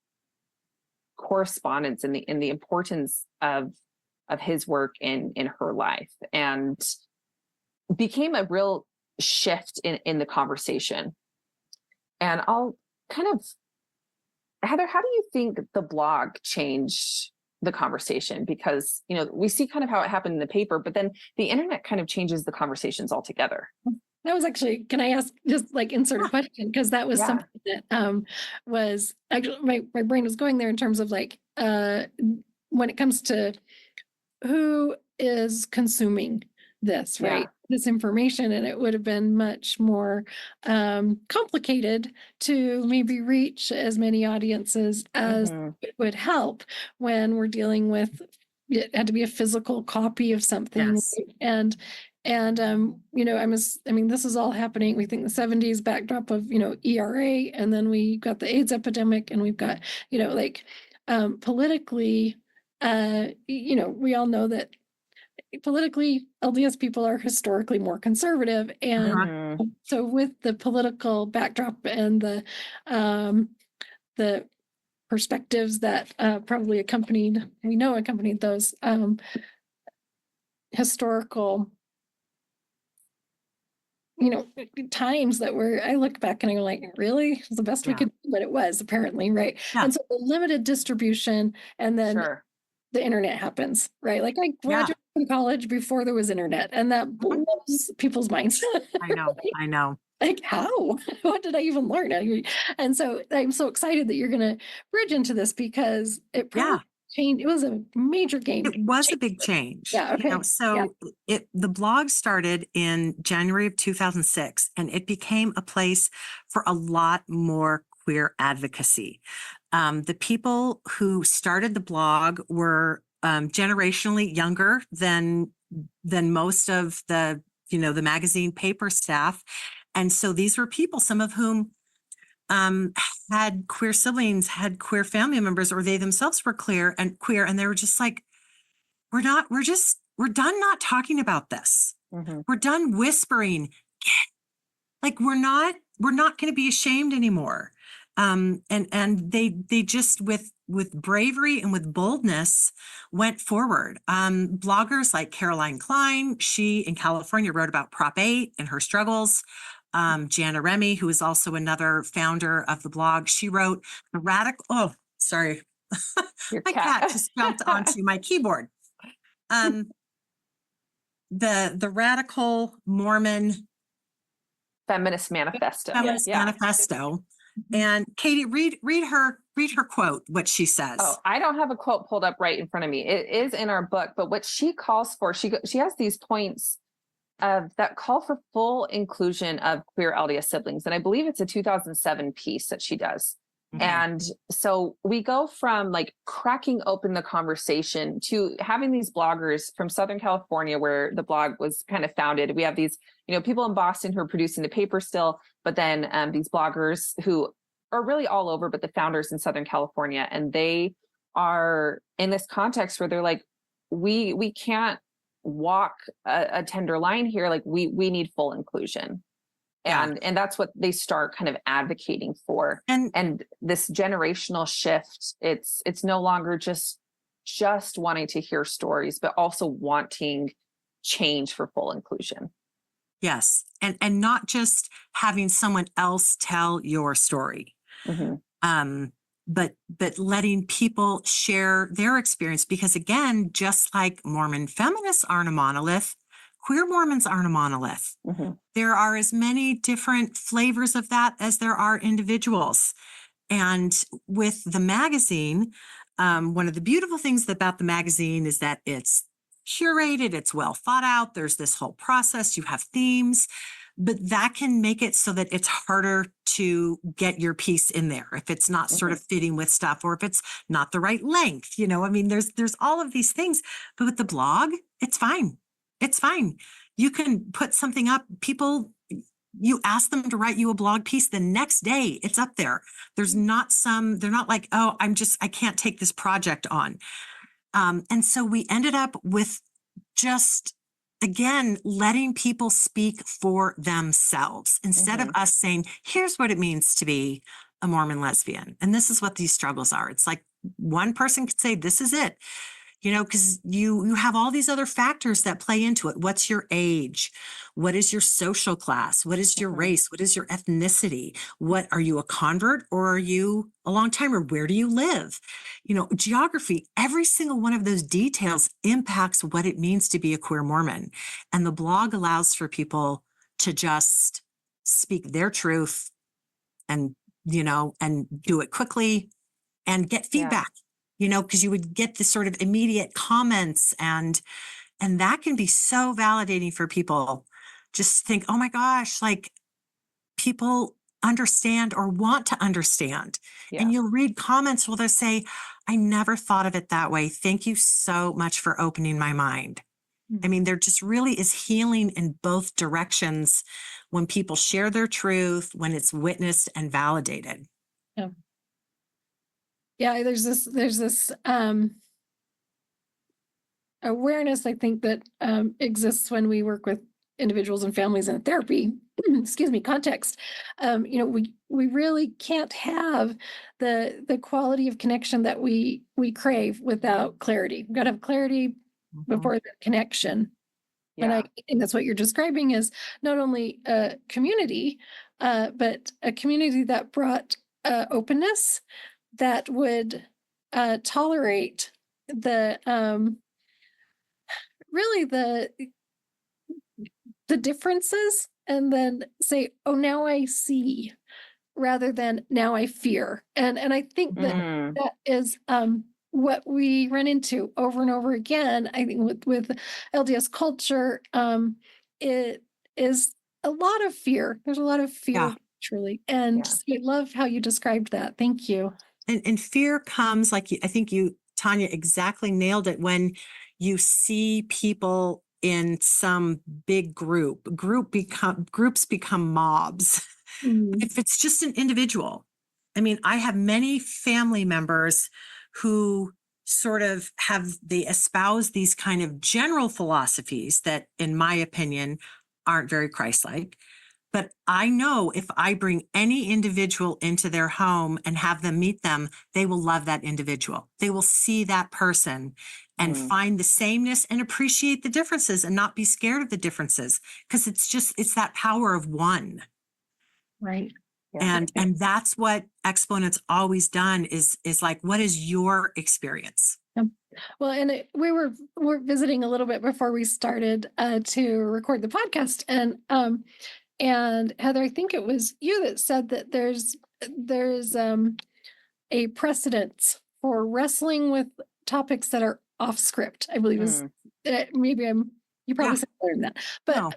correspondence and the importance of his work in her life, and became a real shift in the conversation. And I'll kind of, Heather, how do you think the blog changed the conversation? Because, we see kind of how it happened in the paper, but then the internet kind of changes the conversations altogether. That was actually, can I ask, just like insert a question? Because that was something that was actually, my brain was going there in terms of like, when it comes to who is consuming this, right? This information, and it would have been much more complicated to maybe reach as many audiences as it would help when we're dealing with, it had to be a physical copy of something. Yes. And this is all happening. We think the 70s backdrop of, ERA, and then we got the AIDS epidemic, and we've got, politically, we all know that politically LDS people are historically more conservative. And so with the political backdrop and the perspectives that probably accompanied those historical times that I look back and I'm like, really? It was the best we could do, but it was apparently, right? And so the limited distribution, and then the internet happens, right? Like I graduated from college before there was internet, and that blows people's minds. I know. Like, how? What did I even learn? And so I'm so excited that you're going to bridge into this, because it probably changed. It was a major game. It was a big change. Yeah. Okay. The blog started in January of 2006, and it became a place for a lot more queer advocacy. The people who started the blog were generationally younger than most of the magazine paper staff. And so these were people, some of whom had queer siblings, had queer family members, or they themselves were queer, and they were just like, we're done not talking about this. We're done whispering. Like, we're not going to be ashamed anymore. And they just with bravery and with boldness went forward. Bloggers like Caroline Klein, she in California wrote about Prop 8 and her struggles. Jana Remy, who is also another founder of the blog, she wrote the radical. Oh, sorry, my cat just jumped onto my keyboard. The Radical Mormon Feminist Manifesto. Manifesto. And Katie, read her quote, what she says. Oh, I don't have a quote pulled up right in front of me. It is in our book, but what she calls for, she has these points that call for full inclusion of queer LDS siblings. And I believe it's a 2007 piece that she does. And so we go from like cracking open the conversation to having these bloggers from Southern California, where the blog was kind of founded. We have these, people in Boston who are producing the paper still, but then these bloggers who are really all over, but the founders in Southern California. And they are in this context where they're like, we can't walk a tender line here. Like we need full inclusion. And that's what they start kind of advocating for. And this generational shift, it's no longer just wanting to hear stories, but also wanting change for full inclusion. Yes. And not just having someone else tell your story, but letting people share their experience. Because again, just like Mormon feminists aren't a monolith, queer Mormons aren't a monolith. There are as many different flavors of that as there are individuals. And with the magazine, one of the beautiful things about the magazine is that it's curated, it's well thought out. There's this whole process. You have themes, but that can make it so that it's harder to get your piece in there if it's not sort of fitting with stuff, or if it's not the right length. There's all of these things. But with the blog, it's fine. It's fine. You can put something up. People, you ask them to write you a blog piece the next day, it's up there. There's not they're not like, oh, I can't take this project on. And so we ended up with just, again, letting people speak for themselves instead of us saying, here's what it means to be a Mormon lesbian. And this is what these struggles are. It's like one person could say, this is it. Because you have all these other factors that play into it. What's your age? What is your social class? What is your race? What is your ethnicity? What are you, a convert, or are you a long timer? Where do you live? Geography, every single one of those details impacts what it means to be a queer Mormon. And the blog allows for people to just speak their truth and do it quickly and get feedback. Because you would get this sort of immediate comments and that can be so validating for people. Just think, oh my gosh, like people understand or want to understand. Yeah. And you'll read comments where they'll say, I never thought of it that way. Thank you so much for opening my mind. I mean, there just really is healing in both directions when people share their truth, when it's witnessed and validated. Yeah. Yeah, there's this awareness, I think, that exists when we work with individuals and families in a therapy, context. We really can't have the quality of connection that we crave without clarity. We've got to have clarity before the connection. And I think that's what you're describing is not only a community, but a community that brought openness, that would tolerate the really the differences, and then say, oh, now I see, rather than now I fear. And I think that that is what we run into over and over again. I think with LDS culture, it is a lot of fear. There's a lot of fear, truly. And I love how you described that. Thank you. And fear comes, like I think you, Tanya, exactly nailed it, when you see people in some big groups become mobs. If it's just an individual, I mean, I have many family members who sort of they espouse these kind of general philosophies that, in my opinion, aren't very Christ-like. But I know if I bring any individual into their home and have them meet them, they will love that individual. They will see that person and find the sameness and appreciate the differences and not be scared of the differences, because it's that power of one. Right. Yeah. And that's what Exponent's always done is like, what is your experience? Well, and we're visiting a little bit before we started to record the podcast, and Heather, I think it was you that said that there's a precedence for wrestling with topics that are off script. I believe is you probably said better than that, but No.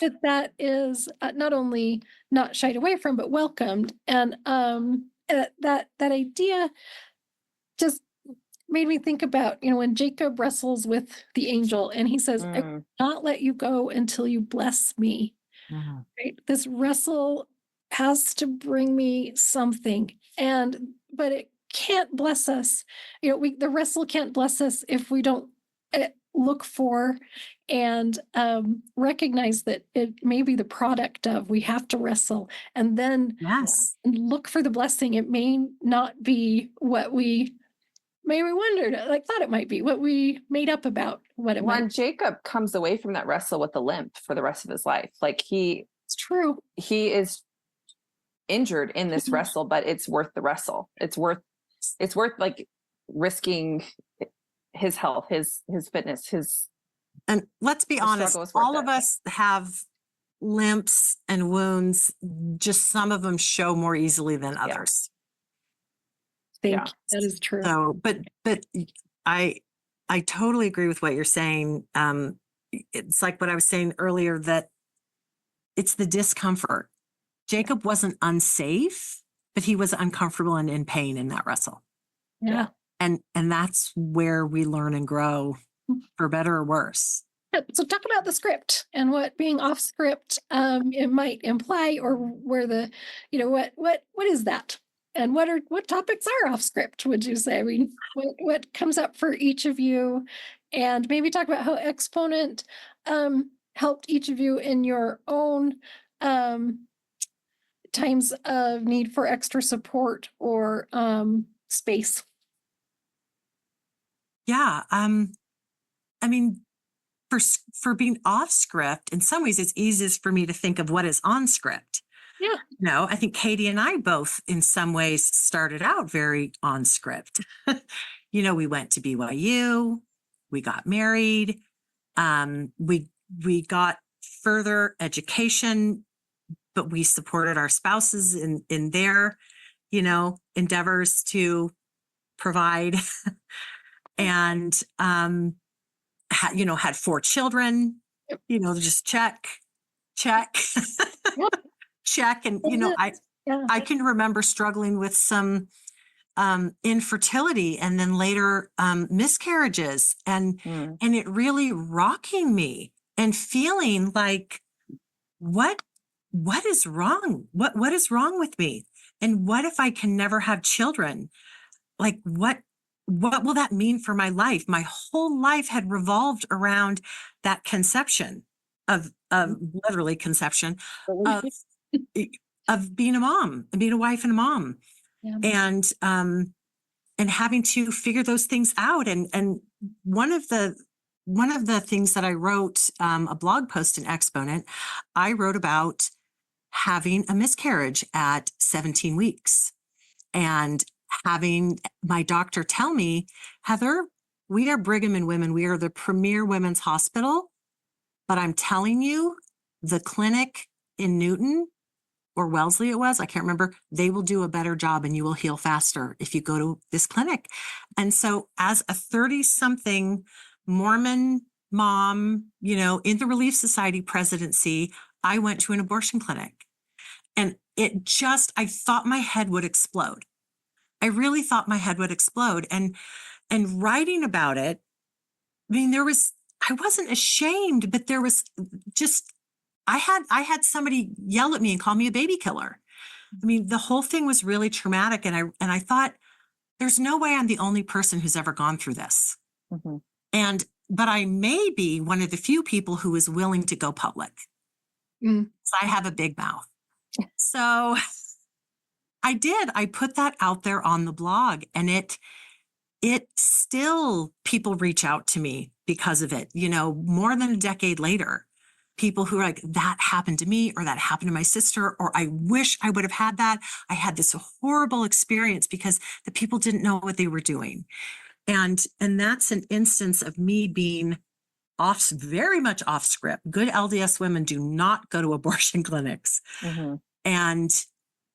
but that is not only not shied away from, but welcomed, and that idea just made me think about when Jacob wrestles with the angel and he says, "I will not let you go until you bless me." Right? This wrestle has to bring me something, but it can't bless us. The wrestle can't bless us if we don't look for and recognize that it may be the product of. We have to wrestle and then look for the blessing. It may not be what we wondered, thought it might be, what we made up about what it was. When Jacob comes away from that wrestle with a limp for the rest of his life, it's true. He is injured in this wrestle, but it's worth the wrestle. It's worth like risking his health, his fitness, and let's be honest, all of us have limps and wounds. Just some of them show more easily than others. Thank you. That is true. So, but I totally agree with what you're saying. It's like what I was saying earlier, that it's the discomfort. Jacob wasn't unsafe, but he was uncomfortable and in pain in that wrestle. Yeah. And that's where we learn and grow, for better or worse. So talk about the script and what being off script it might imply, or where the, what is that, and what topics are off script? Would you say? I mean, what comes up for each of you, and maybe talk about how Exponent helped each of you in your own times of need for extra support or space. Yeah. I mean, for being off script, in some ways, it's easiest for me to think of what is on script. Yeah. No, I think Katie and I both, in some ways, started out very on script. We went to BYU, we got married, we got further education, but we supported our spouses in their, endeavors to provide, and had 4 children. Just check, Yep. check, and Yeah. I can remember struggling with some infertility, and then later miscarriages, and it really rocking me and feeling like, what is wrong? What is wrong with me? And what if I can never have children? Like, what will that mean for my life? My whole life had revolved around that conception of literally conception of being a mom, and being a wife and a mom. Yeah. And having to figure those things out. And one of the things that I wrote, a blog post in Exponent, I wrote about having a miscarriage at 17 weeks and having my doctor tell me, Heather, we are Brigham and Women. We are the premier women's hospital. But I'm telling you, the clinic in Newton or Wellesley it was, I can't remember, they will do a better job and you will heal faster if you go to this clinic. And so as a 30-something Mormon mom, in the Relief Society presidency, I went to an abortion clinic. And I thought my head would explode. I really thought my head would explode. And writing about it, I mean, I wasn't ashamed, but there was just, I had somebody yell at me and call me a baby killer. I mean, the whole thing was really traumatic. And I thought, there's no way I'm the only person who's ever gone through this. Mm-hmm. But I may be one of the few people who is willing to go public. So I have a big mouth. So I did. I put that out there on the blog, and it still, people reach out to me because of it, more than a decade later. People who are like, that happened to me, or that happened to my sister, or I wish I would have had that. I had this horrible experience because the people didn't know what they were doing. And that's an instance of me being very much off script. Good LDS women do not go to abortion clinics. Mm-hmm. And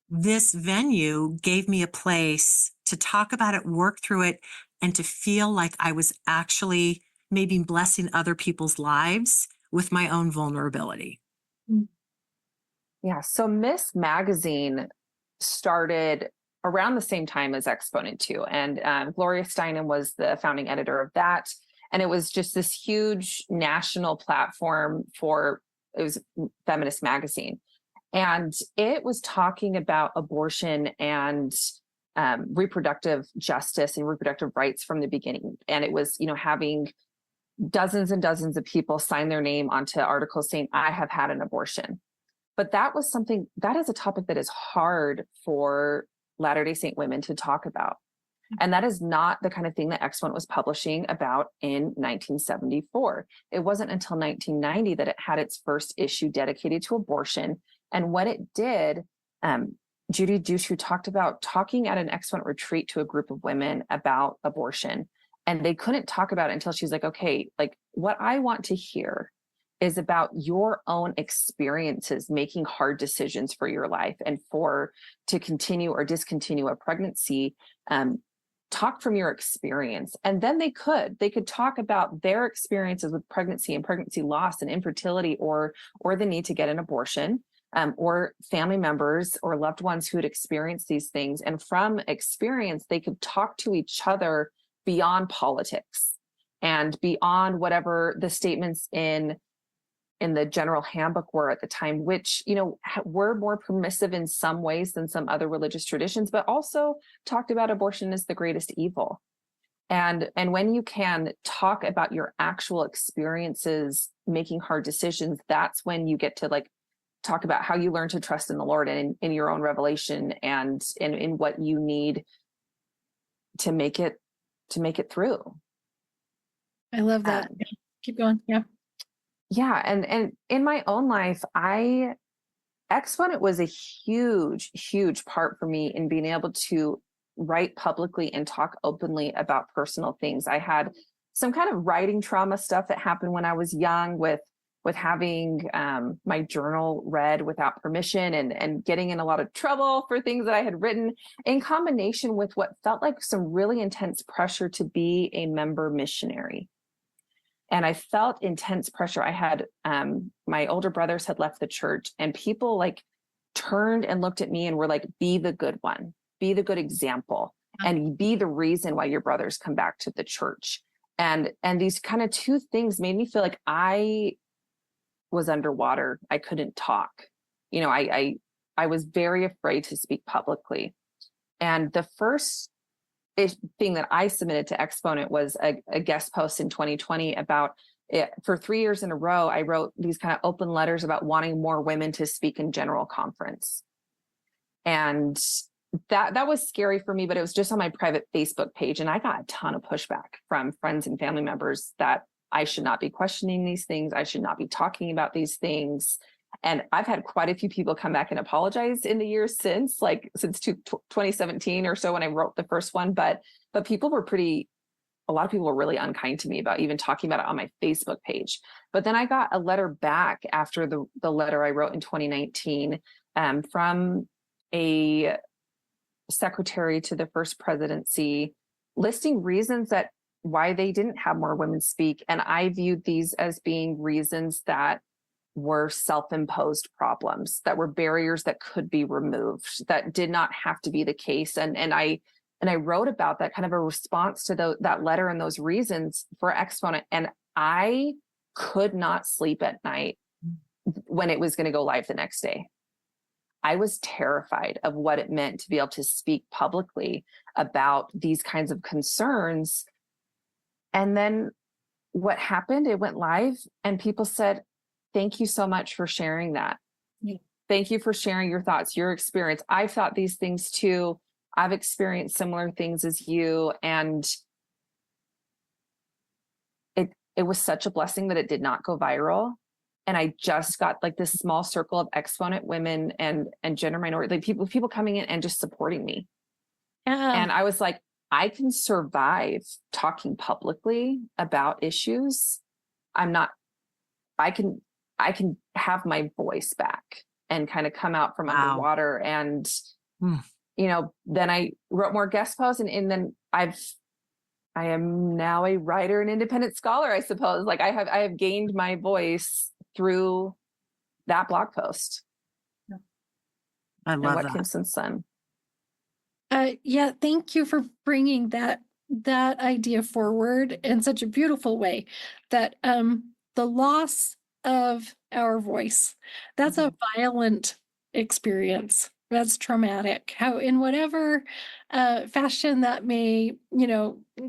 this venue gave me a place to talk about it, work through it, and to feel like I was actually maybe blessing other people's lives with my own vulnerability. Yeah. So Miss Magazine started around the same time as Exponent too. And Gloria Steinem was the founding editor of that. And it was just this huge national platform it was feminist magazine. And it was talking about abortion and reproductive justice and reproductive rights from the beginning. And it was, having dozens and dozens of people sign their name onto articles saying, I have had an abortion. But that is a topic that is hard for Latter-day Saint women to talk about. And that is not the kind of thing that Exponent was publishing about in 1974. It wasn't until 1990 that it had its first issue dedicated to abortion. And what it did, Judy Dushu talked about talking at an Exponent retreat to a group of women about abortion. And they couldn't talk about it until she's like, okay, like what I want to hear is about your own experiences making hard decisions for your life and to continue or discontinue a pregnancy. Talk from your experience. And then they could talk about their experiences with pregnancy and pregnancy loss and infertility or the need to get an abortion, or family members or loved ones who had experienced these things. And from experience, they could talk to each other beyond politics. and beyond whatever the statements in the general handbook were at the time, which, were more permissive in some ways than some other religious traditions, but also talked about abortion as the greatest evil. And when you can talk about your actual experiences making hard decisions, that's when you get to like talk about how you learn to trust in the Lord and in your own revelation and in what you need to make it through. I love that. Keep going. Yeah. Yeah. And in my own life, Exponent was a huge, huge part for me in being able to write publicly and talk openly about personal things. I had some kind of writing trauma stuff that happened when I was young with having my journal read without permission and getting in a lot of trouble for things that I had written, in combination with what felt like some really intense pressure to be a member missionary. And I felt intense pressure. I had my older brothers had left the church, and people like turned and looked at me and were like, be the good one, be the good example, and be the reason why your brothers come back to the church. And these kind of two things made me feel like I was underwater. I couldn't talk. I was very afraid to speak publicly. And the first thing that I submitted to Exponent was a guest post in 2020 about it. For 3 years in a row, I wrote these kind of open letters about wanting more women to speak in general conference. And that was scary for me, but it was just on my private Facebook page. And I got a ton of pushback from friends and family members that I should not be questioning these things. I should not be talking about these things. And I've had quite a few people come back and apologize in the years since 2017 or so when I wrote the first one. But people were a lot of people were really unkind to me about even talking about it on my Facebook page. But then I got a letter back after the letter I wrote in 2019 from a secretary to the first presidency, listing reasons that why they didn't have more women speak. And I viewed these as being reasons that were self-imposed problems, that were barriers that could be removed, that did not have to be the case. And I wrote about that, kind of a response to that letter and those reasons for Exponent. And I could not sleep at night when it was going to go live the next day. I was terrified of what it meant to be able to speak publicly about these kinds of concerns. And then what happened, it went live and people said, thank you so much for sharing that. Yeah. Thank you for sharing your thoughts, your experience. I've thought these things too. I've experienced similar things as you. And it was such a blessing that it did not go viral. And I just got like this small circle of Exponent women and gender minority, like people coming in and just supporting me. Yeah. And I was like, I can survive talking publicly about issues. I can have my voice back and kind of come out from underwater. And, then I wrote more guest posts and then I am now a writer and independent scholar, I suppose. Like I have gained my voice through that blog post. I love what that. came since then. Yeah, thank you for bringing that idea forward in such a beautiful way. That the loss of our voice, that's a violent experience. That's traumatic. How, in whatever fashion that may,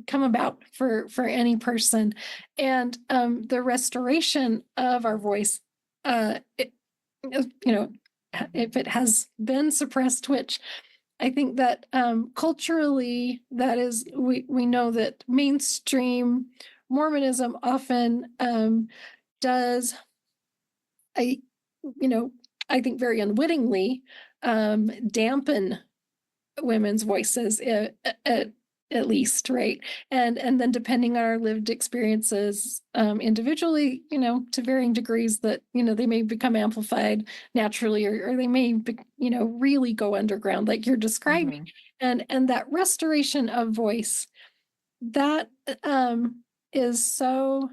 come about for any person, and the restoration of our voice, if it has been suppressed, which I think that culturally, that is, we know that mainstream Mormonism often does, I think very unwittingly, dampen women's voices at least, right? And then depending on our lived experiences individually, to varying degrees, that, they may become amplified naturally, or they may, really go underground like you're describing. And that restoration of voice, that is so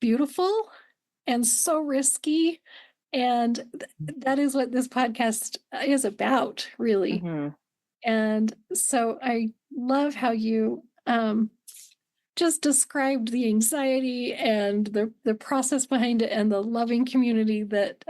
beautiful and so risky. And that is what this podcast is about, really. And so I love how you just described the anxiety and the process behind it and the loving community that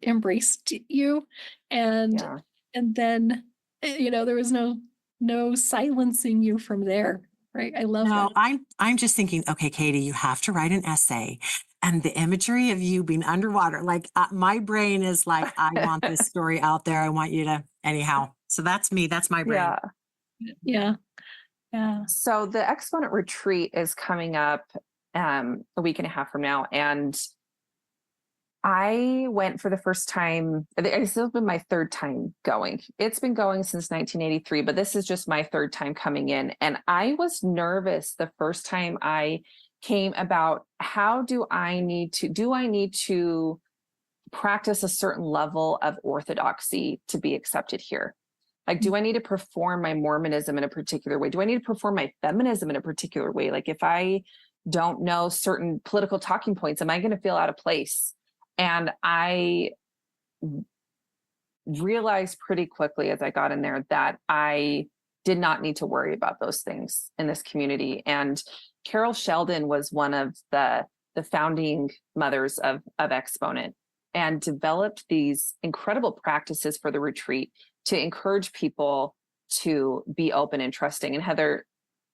embraced you, and Yeah. then there was no silencing you from there, right? I love No, that. I'm just thinking, okay, Katie, you have to write an essay. And the imagery of you being underwater, like my brain is like, I want this story out there. I want you to, anyhow. So that's me. That's my brain. Yeah. Yeah, yeah. So the Exponent retreat is coming up a week and a half from now. And I went for the first time. It's still been my third time going. It's been going since 1983, but this is just my third time coming in. And I was nervous the first time I came about how do I need to practice a certain level of orthodoxy to be accepted here? Like, do I need to perform my Mormonism in a particular way? Do I need to perform my feminism in a particular way? Like, if I don't know certain political talking points, am I going to feel out of place? And I realized pretty quickly as I got in there that I did not need to worry about those things in this community. And Carol Sheldon was one of the founding mothers of Exponent, and developed these incredible practices for the retreat to encourage people to be open and trusting. And Heather,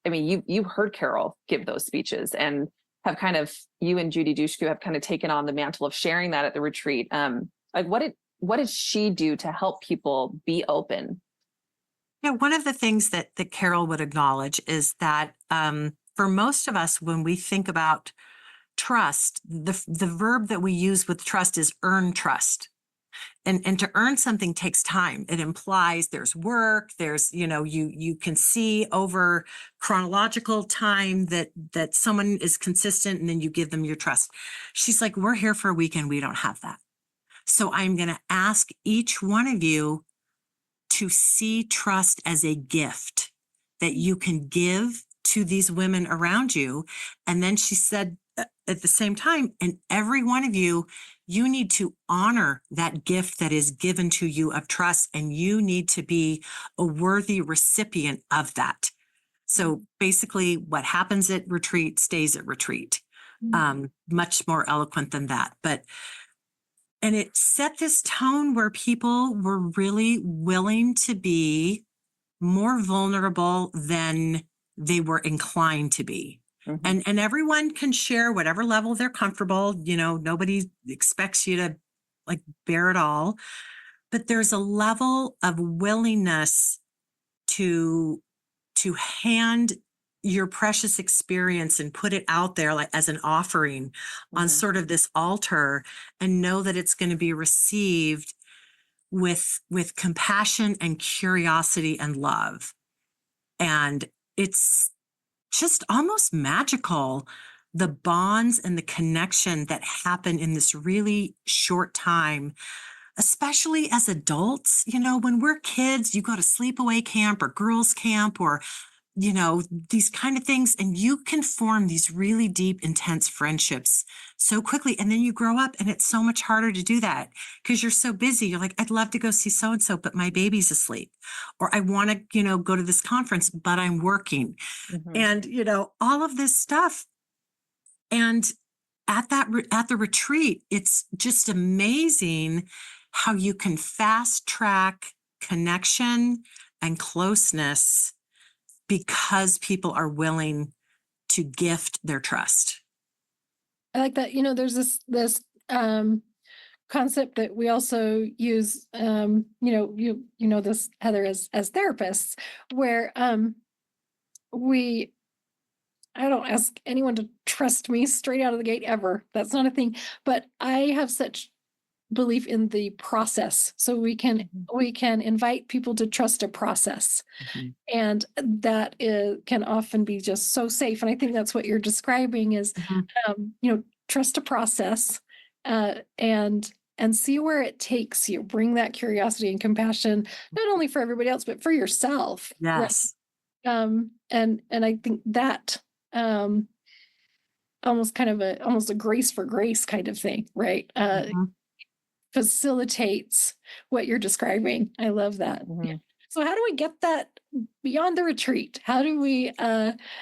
I mean, you heard Carol give those speeches, and have kind of, you and Judy Dushku have kind of taken on the mantle of sharing that at the retreat. Like, what did she do to help people be open? Yeah, one of the things that Carol would acknowledge is that for most of us, when we think about trust, the verb that we use with trust is earn trust. And to earn something takes time. It implies there's work, there's, you can see over chronological time that someone is consistent, and then you give them your trust. She's like, we're here for a weekend. We don't have that. So I'm going to ask each one of you to see trust as a gift that you can give to these women around you. And then she said at the same time, and every one of you, you need to honor that gift that is given to you of trust, and you need to be a worthy recipient of that. So basically what happens at retreat stays at retreat. Much more eloquent than that. And it set this tone where people were really willing to be more vulnerable than they were inclined to be. Mm-hmm. And everyone can share whatever level they're comfortable. Nobody expects you to like bear it all, but there's a level of willingness to hand your precious experience and put it out there like as an offering on sort of this altar, and know that it's going to be received with compassion and curiosity and love. And it's just almost magical, the bonds and the connection that happen in this really short time, especially as adults. When we're kids, you go to sleepaway camp or girls camp or these kind of things, and you can form these really deep, intense friendships so quickly. And then you grow up, and it's so much harder to do that because you're so busy. You're like, I'd love to go see so-and-so, but my baby's asleep. Or I want to, go to this conference, but I'm working. And, all of this stuff. And at the retreat, it's just amazing how you can fast track connection and closeness because people are willing to gift their trust. I like that. There's this concept that we also use, this, Heather, as therapists, where I don't ask anyone to trust me straight out of the gate ever. That's not a thing. But I have such belief in the process, so we can invite people to trust a process, and that can often be just so safe. And I think that's what you're describing is, trust a process, and see where it takes you. Bring that curiosity and compassion, not only for everybody else but for yourself. Yes. Right? And I think that almost a grace for grace kind of thing, right? Facilitates what you're describing. I love that. Yeah. So how do we get that beyond the retreat? How do we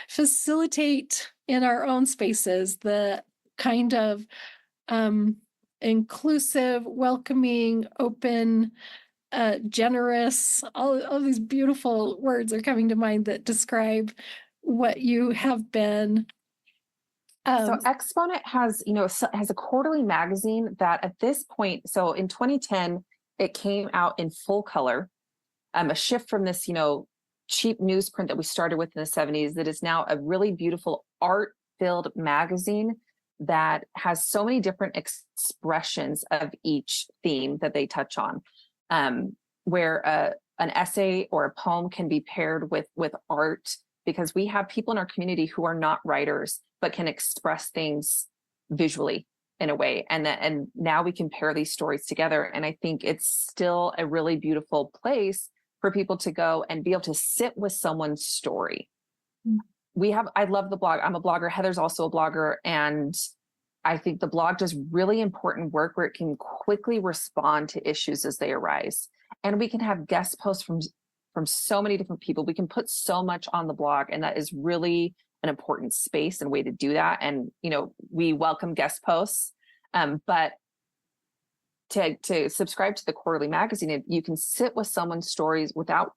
facilitate in our own spaces, the kind of inclusive, welcoming, open, generous, all these beautiful words are coming to mind that describe what you have been. So Exponent has, has a quarterly magazine that at this point, so in 2010, it came out in full color. A shift from this, cheap newsprint that we started with in the 70s that is now a really beautiful art-filled magazine that has so many different expressions of each theme that they touch on, where an essay or a poem can be paired with art, because we have people in our community who are not writers but can express things visually in a way, and now we can pair these stories together. And I think it's still a really beautiful place for people to go and be able to sit with someone's story. I love the blog. I'm a blogger. Heather's also a blogger. And I think the blog does really important work where it can quickly respond to issues as they arise. And we can have guest posts from so many different people. We can put so much on the blog, and that is really an important space and way to do that. And, we welcome guest posts, but to subscribe to the quarterly magazine, you can sit with someone's stories without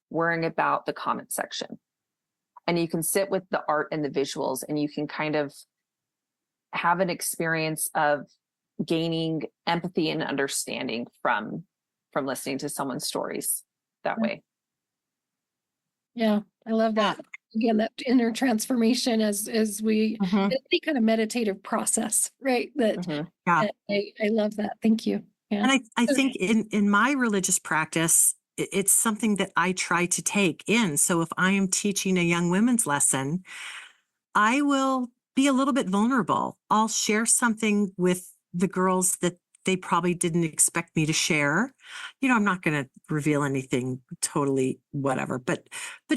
worrying about the comment section. And you can sit with the art and the visuals, and you can kind of have an experience of gaining empathy and understanding from listening to someone's stories that way. Yeah, I love that. Again, that inner transformation as we any kind of meditative process, right? That I love that. Thank you. Yeah. And I think in my religious practice, it's something that I try to take in. So if I am teaching a young women's lesson, I will be a little bit vulnerable. I'll share something with the girls that they probably didn't expect me to share. I'm not going to reveal anything totally whatever, but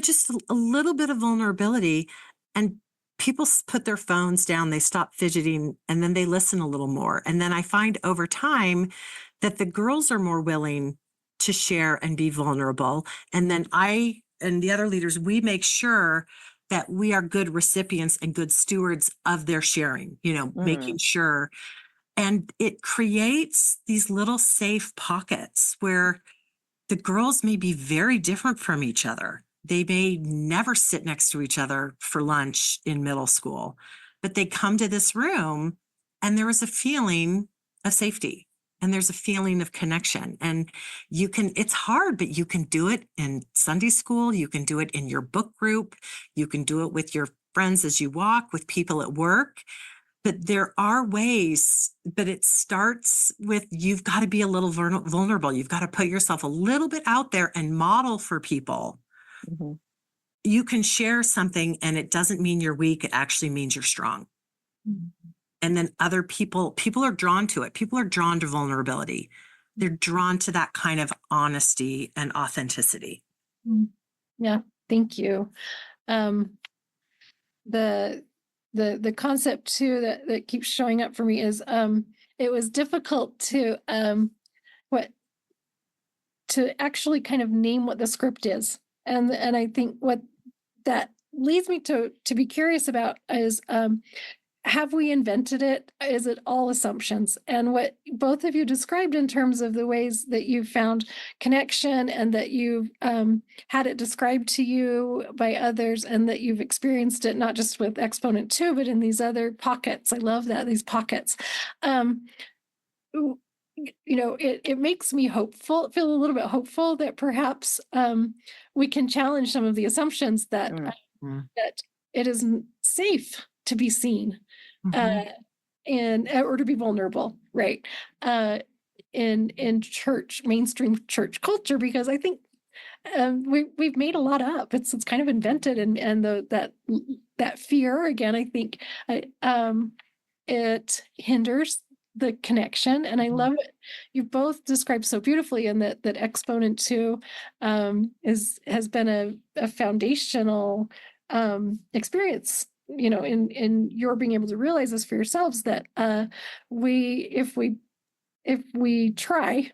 just a little bit of vulnerability, and people put their phones down, they stop fidgeting, and then they listen a little more. And then I find over time that the girls are more willing to share and be vulnerable. And then I and the other leaders, we make sure that we are good recipients and good stewards of their sharing, making sure. And it creates these little safe pockets where the girls may be very different from each other. They may never sit next to each other for lunch in middle school, but they come to this room and there is a feeling of safety and there's a feeling of connection. And it's hard, but you can do it in Sunday school. You can do it in your book group. You can do it with your friends as you walk, with people at work. But there are ways, but it starts with, you've got to be a little vulnerable. You've got to put yourself a little bit out there and model for people. You can share something and it doesn't mean you're weak. It actually means you're strong. And then other people are drawn to it. People are drawn to vulnerability. They're drawn to that kind of honesty and authenticity. Yeah. Thank you. The concept too that keeps showing up for me is it was difficult to actually kind of name what the script is, and I think what that leads me to be curious about is have we invented it? Is it all assumptions? And what both of you described in terms of the ways that you found connection and that you've had it described to you by others and that you've experienced it, not just with Exponent 2, but in these other pockets. I love that, these pockets. It makes me feel a little bit hopeful that perhaps we can challenge some of the assumptions that that it isn't safe to be seen. And or to be vulnerable, right? In church, mainstream church culture, because I think we've made a lot up. It's kind of invented, and that fear again. I think it hinders the connection, and I love it. You both described so beautifully, and that Exponent 2 has been a foundational experience. In your being able to realize this for yourselves, that if we try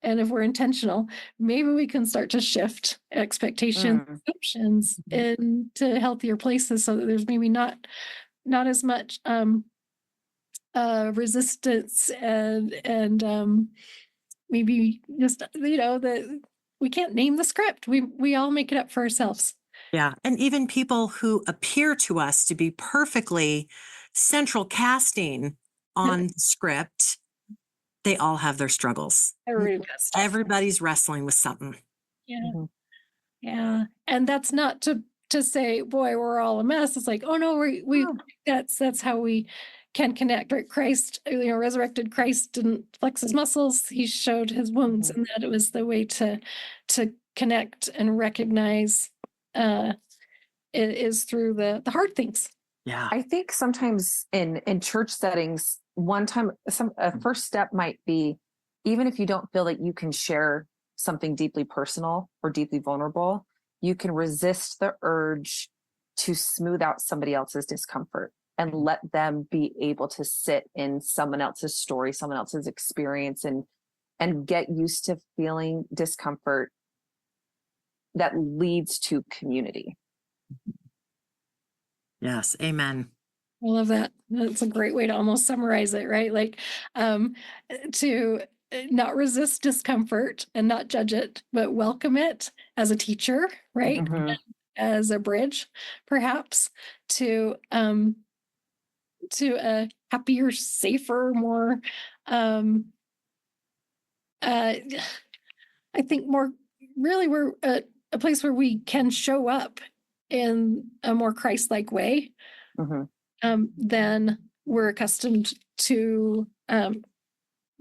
and if we're intentional, maybe we can start to shift expectations, assumptions into healthier places, so that there's maybe not not as much resistance and maybe just that we can't name the script. We all make it up for ourselves. Yeah. And even people who appear to us to be perfectly central casting on the script, they all have their struggles. Everybody does stuff. Everybody's wrestling with something. Yeah. Mhm. Yeah. And that's not to say, boy, we're all a mess. It's like, oh no, we Oh. that's how we can connect. Right? Christ, resurrected Christ didn't flex his muscles. He showed his wounds, Mhm. and that it was the way to connect and recognize it is through the hard things. Yeah. I think sometimes in church settings, a first step might be, even if you don't feel that you can share something deeply personal or deeply vulnerable, you can resist the urge to smooth out somebody else's discomfort and let them be able to sit in someone else's story, someone else's experience, and get used to feeling discomfort that leads to community. Yes. Amen. I love that. That's a great way to almost summarize it, right? Like to not resist discomfort and not judge it, but welcome it as a teacher, right? Mhm. As a bridge, perhaps, to a happier, safer, more uh I think more really we're a place where we can show up in a more Christ-like way Mhm. than we're accustomed to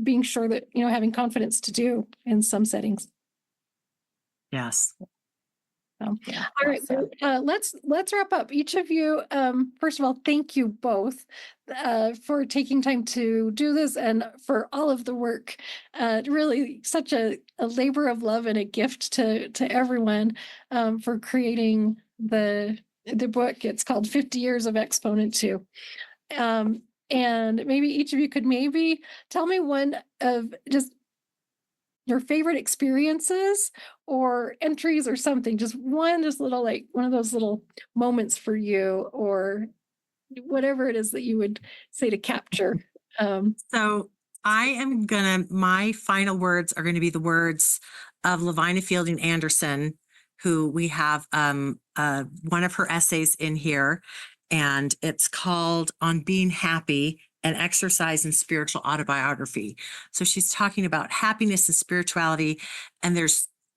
being sure that having confidence to do in some settings. Yes. Yeah, All right, well said. let's wrap up. Each of you, first of all, thank you both for taking time to do this and for all of the work. Really, such a labor of love and a gift to everyone for creating the book. It's called 50 Years of Exponent 2. And maybe each of you could maybe tell me one of just your favorite experiences or entries or something, just little, like one of those little moments for you, or whatever it is that you would say to capture. So my final words are going to be the words of Lavina Fielding Anderson, who we have one of her essays in here, and it's called On Being Happy, an exercise in spiritual autobiography. So she's talking about happiness and spirituality, and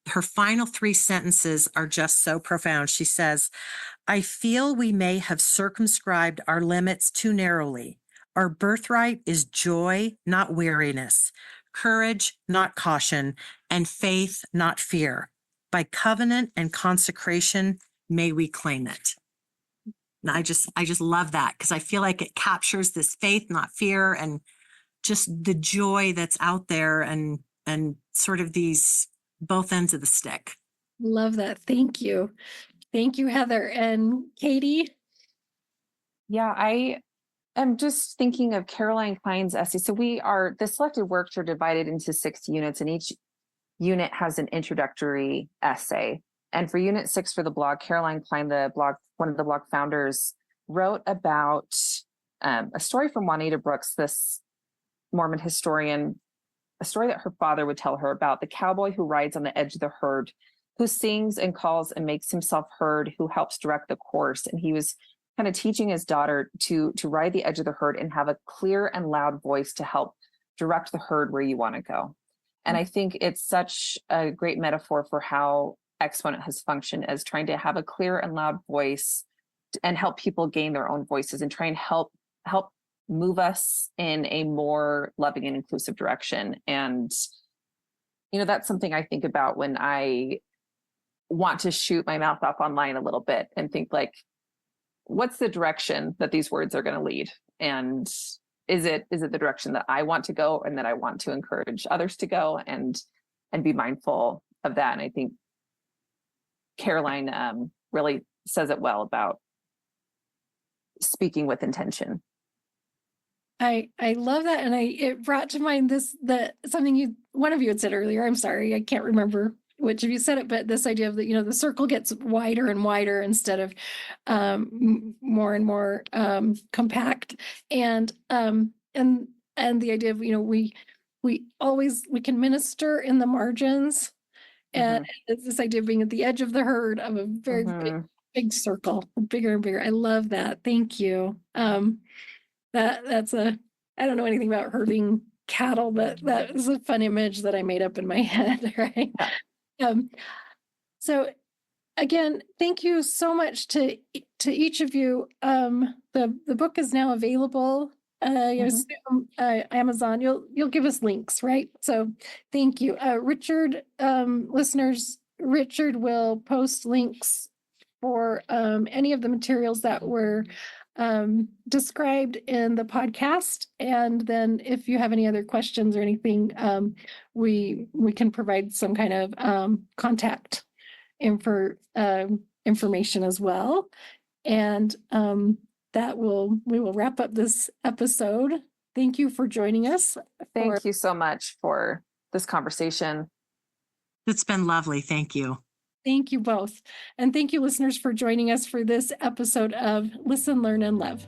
her final 3 sentences are just so profound. She says, I feel we may have circumscribed our limits too narrowly. Our birthright is joy, not weariness, courage, not caution, and faith, not fear. By covenant and consecration, may we claim it. And I just love that, because I feel like it captures this faith, not fear, and just the joy that's out there, and sort of these both ends of the stick. Love that. Thank you, Heather. And Katie? Yeah, I am just thinking of Caroline Klein's essay. So the selected works are divided into 6 units, and each unit has an introductory essay. And for unit 6 for the blog, Caroline Klein, one of the blog founders, wrote about a story from Juanita Brooks, this Mormon historian, a story that her father would tell her about the cowboy who rides on the edge of the herd, who sings and calls and makes himself heard, who helps direct the course. And he was kind of teaching his daughter to ride the edge of the herd and have a clear and loud voice to help direct the herd where you want to go. And I think it's such a great metaphor for how Exponent has functioned, as trying to have a clear and loud voice and help people gain their own voices and try and help move us in a more loving and inclusive direction. And, that's something I think about when I want to shoot my mouth off online a little bit and think, like, what's the direction that these words are going to lead? And is it the direction that I want to go and that I want to encourage others to go, and be mindful of that? And I think Caroline really says it well about speaking with intention. I love that, and it brought to mind something one of you had said earlier. I'm sorry, I can't remember which if you said it, but this idea of that, the circle gets wider and wider instead of more and more compact, and the idea of, we can minister in the margins, and it's this idea of being at the edge of the herd of a very big circle, bigger and bigger. I love that. Thank you. That's I don't know anything about herding cattle, but that is a fun image that I made up in my head, right? Yeah. So again, thank you so much to each of you. The book is now available. Amazon. You'll give us links, right? So thank you, Richard. Listeners, Richard will post links for any of the materials that were described in the podcast, and then if you have any other questions or anything, we can provide some kind of contact information as well, and we will wrap up this episode. Thank you for joining us. Thank you so much for this conversation. It's been lovely. Thank you. Thank you both. And thank you, listeners, for joining us for this episode of Listen, Learn, and Love.